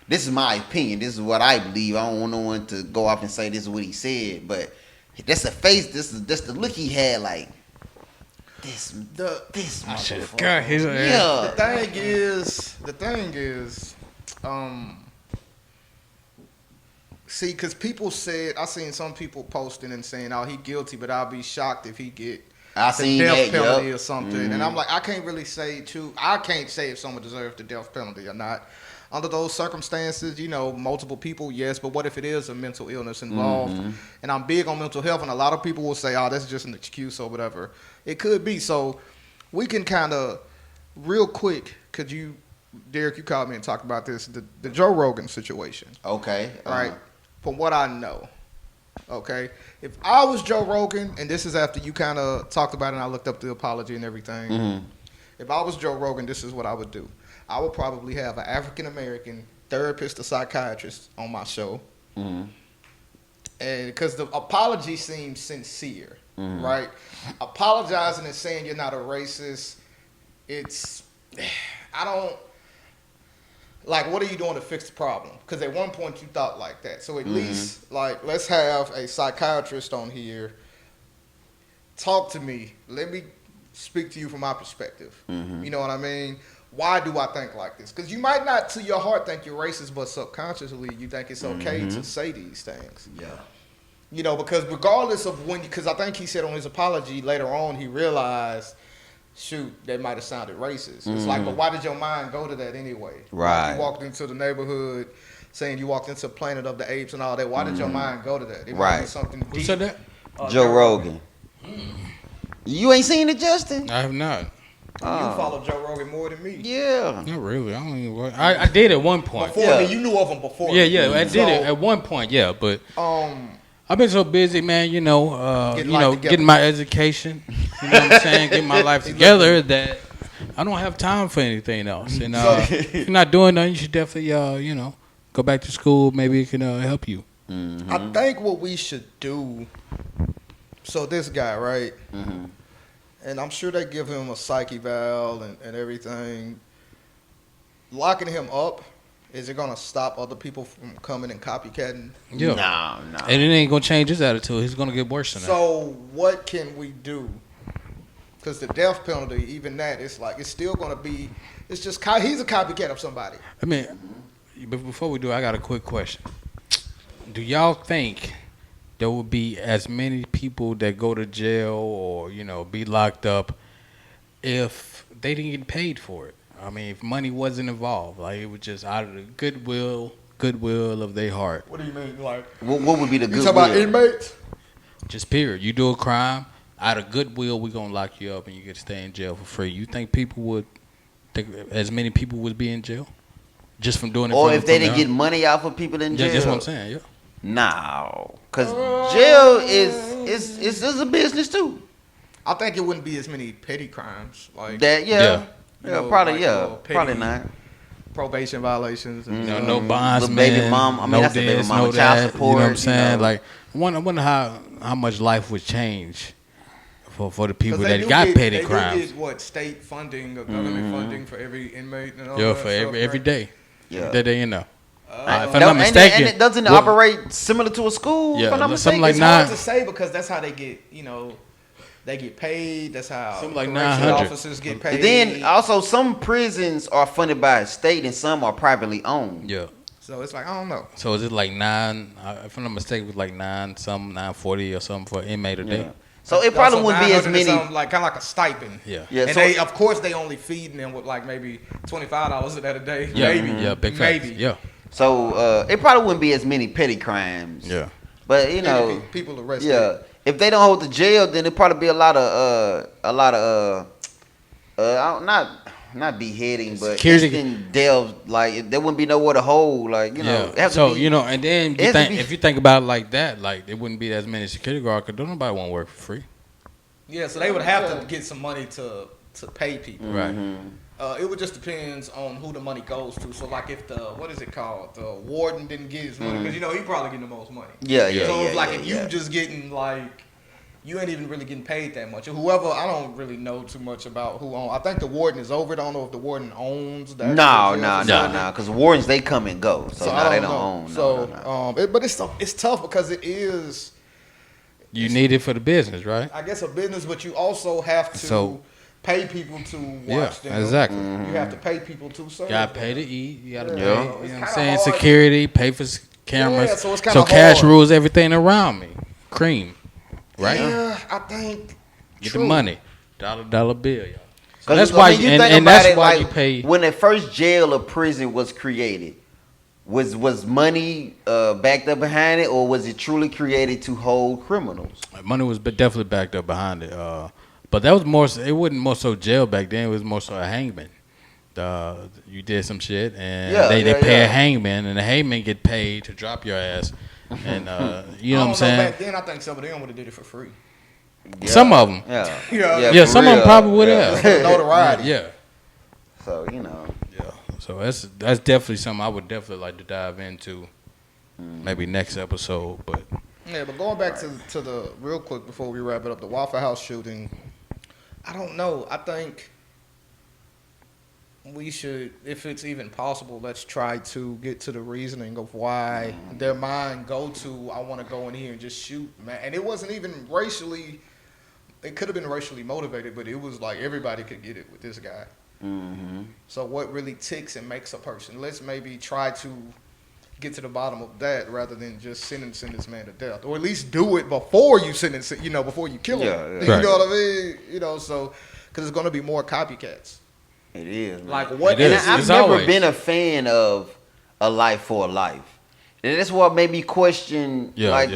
this is my opinion. This is what I believe. I don't want no one to go off and say this is what he said, but that's the face. This is the look he had. Like this motherfucker. God, he's Yeah. The thing is, see, because people said, I seen some people posting and saying, "Oh, he guilty," but I'll be shocked if he get I the seen death that, penalty yup. or something. And I'm like, I can't really say I can't say if someone deserves the death penalty or not. Under those circumstances, multiple people, yes, but what if it is a mental illness involved? And I'm big on mental health, and a lot of people will say, "Oh, that's just an excuse or whatever." It could be. So we can kind of real quick. Could you, Derek? You called me and talked about this, the Joe Rogan situation. Okay. Right. From what I know, okay, if I was Joe Rogan, and this is after you kind of talked about it, and I looked up the apology and everything. Mm-hmm. If I was Joe Rogan, this is what I would do. I would probably have an African American therapist or psychiatrist on my show, Mm-hmm. and because the apology seems sincere, Mm-hmm. right? Apologizing and saying you're not a racist, I don't. Like, what are you doing to fix the problem? Because at one point you thought like that. So at least, like, let's have a psychiatrist on here. Talk to me. Let me speak to you from my perspective. You know what I mean? Why do I think like this? Because you might not, to your heart, think you're racist, but subconsciously you think it's okay to say these things. Yeah. Because regardless of when, because I think he said on his apology later on, he realized, shoot, that might have sounded racist. It's like, but why did your mind go to that anyway? Right. Like you walked into the neighborhood saying you walked into Planet of the Apes and all that. Why did your mind go to that? It might Right. be something Who deep. said that? Joe Rogan. You ain't seen it, Justin? I have not. You follow Joe Rogan more than me. Yeah. Not really. I don't even. I did at one point. Before Yeah. me, you knew of him before. Yeah, me. yeah. I did it So, at one point. Yeah, but Um, I've been so busy, man. Getting life together. Getting my education. You know what I'm saying? Getting my life together. That I don't have time for anything else. And if you're not doing nothing, you should definitely, go back to school. Maybe it can help you. I think what we should do. So this guy, right? And I'm sure they give him a psych eval and everything. Locking him up, is it gonna stop other people from coming and copycatting? Yeah. No. And it ain't gonna change his attitude. He's gonna get worse than that. So what can we do? Because the death penalty, even that, it's like it's still gonna be. It's just he's a copycat of somebody. I mean, but before we do, I got a quick question. Do y'all think there will be as many people that go to jail or be locked up if they didn't get paid for it? I mean, if money wasn't involved, like it was just out of the goodwill of their heart. What do you mean, like? What would be the You good? talking about inmates? Just period. You do a crime, out of goodwill, we're gonna lock you up and you get to stay in jail for free. You think as many people would be in jail just from doing it? Or from- if they from didn't their get money out for people in jail? That's what I'm saying. Yeah. No, because jail is a business too. I think it wouldn't be as many petty crimes like That Yeah. You know, probably like, yeah, petty- probably not. probation violations. And, no bondsman, baby mom. I mean, no that's a baby this, mama. no Child that. support. You know what I'm saying? know. Like, I wonder how much life would change for the people 'cause they that do got get- petty they crimes. do get what, state funding or government funding for every inmate and all Yeah, that for stuff, every right? day. Yeah. That day, you know. If I'm No, not mistaken, and it doesn't what- operate similar to a school. Yeah, if I'm not something mistaken. like It's nine- hard to say because that's how they get, they get paid. That's how Something like correctional 900. officers get paid. And then also some prisons are funded by a state and some are privately owned. Yeah. so it's like I don't know. So is it like 9? If I'm not mistaken, it was like 940 or something for an inmate a day. Yeah. So it probably So wouldn't be as 900 or many. something, like kind of like a stipend. Yeah. Yeah, And so- they, of course, they only feeding them with like maybe $25 of that a day. Yeah. Maybe. Yeah. Big facts. Maybe. Yeah. So it probably wouldn't be as many petty crimes. Yeah. But People arrested. yeah. If they don't hold the jail, then it probably be a lot of not beheading, but Security- instant death. Like there wouldn't be nowhere to hold. Like it Yeah. have to So be- and then it has to be- if you think about it like that, like there wouldn't be as many security guards because nobody want to work for free. Yeah, so they would have to get some money to pay people. Right. It would just depends on who the money goes to. So like if the what is it called, the warden didn't get his money because he probably getting the most money. Yeah. So it's like yeah, if yeah. you just getting like. You ain't even really getting paid that much. Or whoever, I don't really know too much about who owns. I think the warden is over it. I don't know if the warden owns that. No. Because wardens they come and go, so I they don't know. own. So, no. but it's tough because it is, You need it for the business, right? I guess, a business, but you also have to So- pay people to watch them. exactly. You have to pay people to serve. You gotta them. pay to eat. You gotta Yeah. pay. Yeah. You know It's what I'm kinda saying? hard. Security, pay for cameras. Yeah, so it's kinda so cash hard. rules everything around me. Cream, right? Yeah, I think. Get true. the money. Dollar bill, y'all. So 'Cause, that's I why mean, you and think about that's it, why like, you pay. when the first jail or prison was created. Was money backed up behind it, or was it truly created to hold criminals? Money was definitely backed up behind it. But that was more. It wasn't more so jail back then. It was more so a hangman. You did some shit, and they pay a hangman, and the hangman get paid to drop your ass. And you know what I'm saying? Back then, I think some of them would have did it for free. Yeah. Some of them. Yeah. Yeah, for some of them real. probably would have. Notoriety. Yeah. So Yeah. So that's definitely something I would definitely like to dive into. Maybe next episode, but Yeah, but going back to the real quick before we wrap it up, the Waffle House shooting. I don't know. I think we should, if it's even possible, let's try to get to the reasoning of why their mind go to, I want to go in here and just shoot, man. And it wasn't even racially, it could have been racially motivated, but it was like everybody could get it with this guy. So what really ticks and makes a person? Let's maybe try to get to the bottom of that rather than just sentencing this man to death, or at least do it before you sentence, before you kill him. Yeah. You Right. know what I mean? So because it's going to be more copycats. it is. Man. Like what? It And is. I've It's never always. been a fan of a life for a life. And that's what made me question, big facts.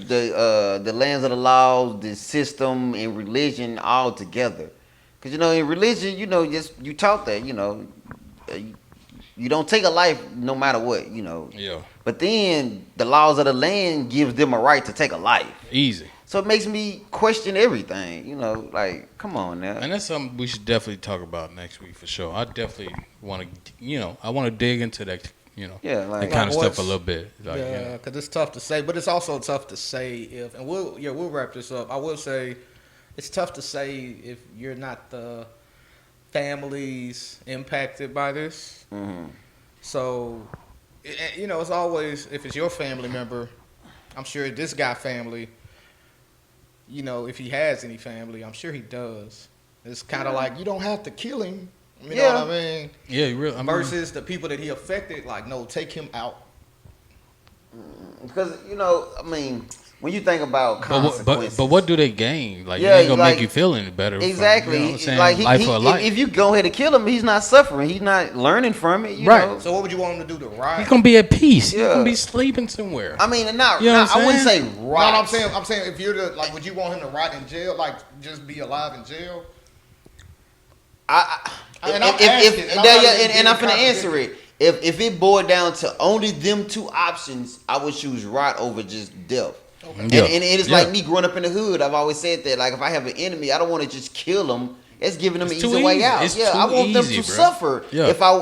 the lands of the laws, the system, and religion all together. Because in religion, you taught that, you don't take a life no matter what, yeah, But then the laws of the land gives them a right to take a life. easy. So it makes me question everything, like, come on now. And that's something we should definitely talk about next week for sure. I definitely want to, I want to dig into that, Yeah, that like, kind of what's- stuff a little bit. Like, Yeah, because it's tough to say, but it's also tough to say if, and we'll wrap this up. I will say, it's tough to say if you're not the families impacted by this. So, it's always, if it's your family member, I'm sure this guy family, if he has any family, I'm sure he does. It's kind of like, you don't have to kill him. You know what I mean? yeah, you really. Versus the people that he affected, like, no, take him out. because, when you think about consequences. But what do they gain? Like, Yeah, it ain't gonna like, make you feel any better. Exactly. You know what I'm saying? Like life for a life. if you go ahead and kill him, he's not suffering. He's not learning from it. You Right. know? So what would you want him to do to riot? He's gonna be at peace. He's Yeah. gonna be sleeping somewhere. I mean, not. You know what I'm I wouldn't say saying? right. No, I'm saying if you're would you want him to rot in jail, like just be alive in jail? And I'm asking, and I'm not even and I'm being finna answer it. If it boiled down to only them two options, I would choose rot over just death. Yeah. And it is Yeah. like me growing up in the hood. I've always said that, like, if I have an enemy, I don't want to just kill them It's giving them an It's easy too way easy. out. It's Yeah, too I want them easy, to bro. suffer. Yeah. If I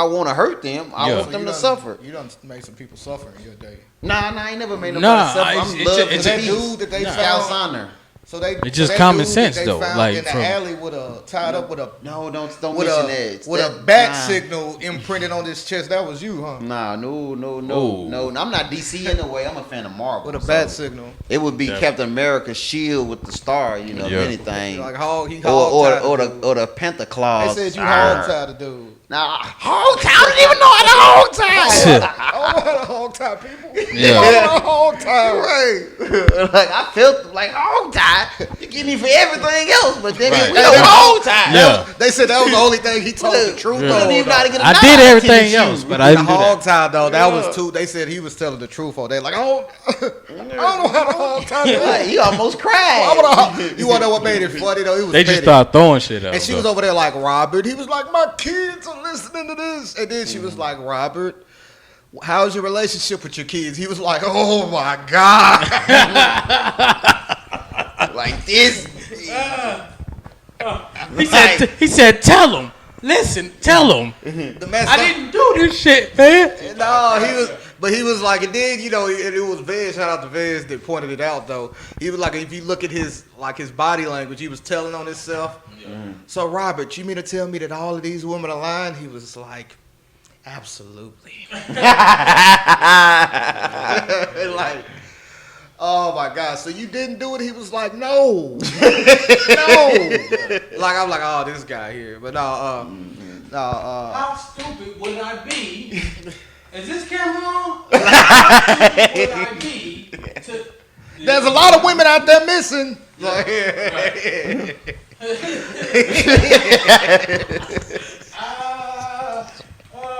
want to hurt them, I Yeah. want them to suffer. You done made some people suffer in your day. Nah, I ain't never made nobody Nah, suffer. it's- I'm it's love ju- and it's that a- peace. dude that they Scout's found. honor. So they. It's just that common dude sense, that they though, found like, in the from- alley with tied up with a No, don't with mention a that. with a That- bat nah. signal imprinted on his chest. That was you, huh? Nah, no. Ooh. I'm not DC in a way. I'm a fan of Marvel. With a so bat signal. It would be Yeah. Captain America's shield with the star, you know, Yeah. if anything. Like hog, he or hog or the Panther They claws. said you Arr. hog tied the dude. Nah, hog tie. I don't even know how to hog tie. I don't know how to hog tie people. Yeah. I don't know how to hog tie. Right. Like I felt like hog tie. You give me for everything else, but then Right. we don't hog tie. Yeah. They said that was the only thing he told the truth You Yeah. don't on. even know how to get a I knife did to everything the shoe. else, but I The didn't do hog that. tie though, that was too. They said he was telling the truth on. They like, I don't know how to hog tie. Like, he almost cried. You wanna know what made it funny though? He was They just petty. started throwing shit out. And she was over there like, Robert. He was like, my kids are listening to this. And then she was like, Robert, how's your relationship with your kids? He was like, oh my God. Like this. He said, tell him. Listen, tell him. The mess I didn't do this shit, man. No, he was like, and then, you know, it was Vez, shout out to Vez that pointed it out though. He was like, if you look at his body language, he was telling on himself. So Robert, you mean to tell me that all of these women are lying? He was like, absolutely. Like, oh my God. So you didn't do it? He was like, no. No. Like, I'm like, oh, this guy here. But How stupid would I be? Is this camera on? How stupid would I be there's a lot of women out there missing. Like,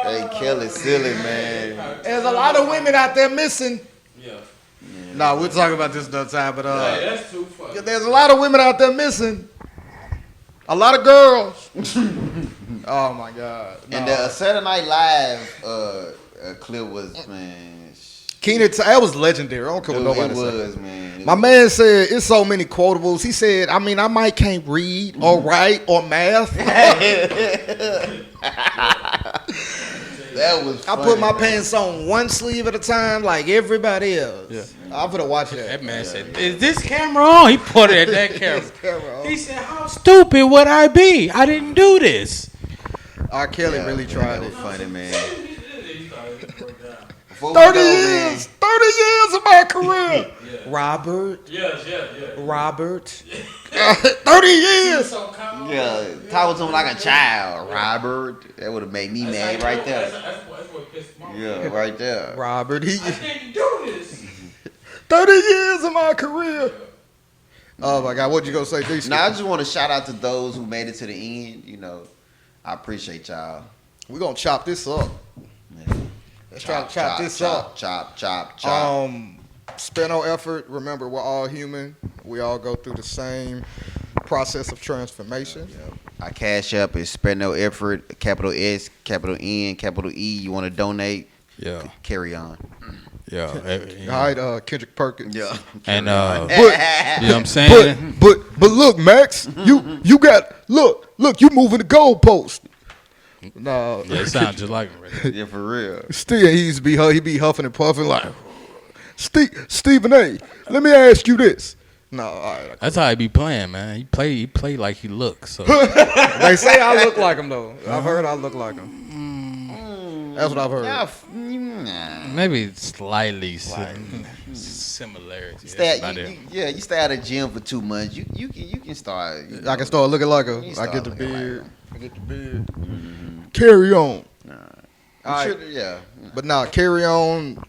Hey, Kelly, silly man. there's a lot of women out there missing. Yeah. No, we'll talk about this another time. But Hey, that's too funny. there's a lot of women out there missing. A lot of girls. Oh my God. No. And the Saturday Night Live clip was, man. Keenan, that was legendary. I don't care what Dude, nobody it said. was, man. My man said it's so many quotables. He said, I mean, I might can't read or write or math. That was I funny, put my man. pants on one sleeve at a time like everybody else. Yeah. I'm gonna watch that. That man said, is this camera on? He pointed at that camera. Camera on. He said, how stupid would I be? I didn't do this. R. Kelly really man, tried that it. was funny, man. Before we 30 go, years. 30 years of my career. Robert. Yes. Robert. 30 years. man, yeah, talk to him like a child, Robert. That would have made me mad right there. That's what pissed him off. Yeah, right there. Robert. He I didn't do this. 30 years of my career. Oh my God. What you gonna say, DC? Now I just want to shout out to those who made it to the end. You know, I appreciate y'all. We're gonna chop this up. Yeah. Let's try to chop this up. Chop. Spare no effort. Remember, we're all human. We all go through the same process of transformation. Our cash app is SpareNoEffort, capital S, capital N, capital E. You want to donate? Yeah. Carry on. Yeah. All right, Kendrick Perkins. Yeah. And, But, you know what I'm saying? but look, Max, you got look, you moving the goalpost. No, Yeah, it sounds just like him right there. Yeah, for real. Still, he be huffing and puffing like Stephen A. Let me ask you this. No, all right. That's how he be playing, man. He play like he looks. So They say I look like him though. I've heard I look like him. That's what I've heard. Nah. maybe slightly similarities. Stay, That's about it. you stay out of gym for 2 months. You can start. You know, I can start looking like you him. I start get the looking like beard. him. I get the beard. Carry on. I'm All sure, right. yeah. But nah, carry on.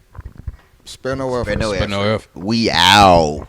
Spare no effort. Spare no Spare no effort. We out.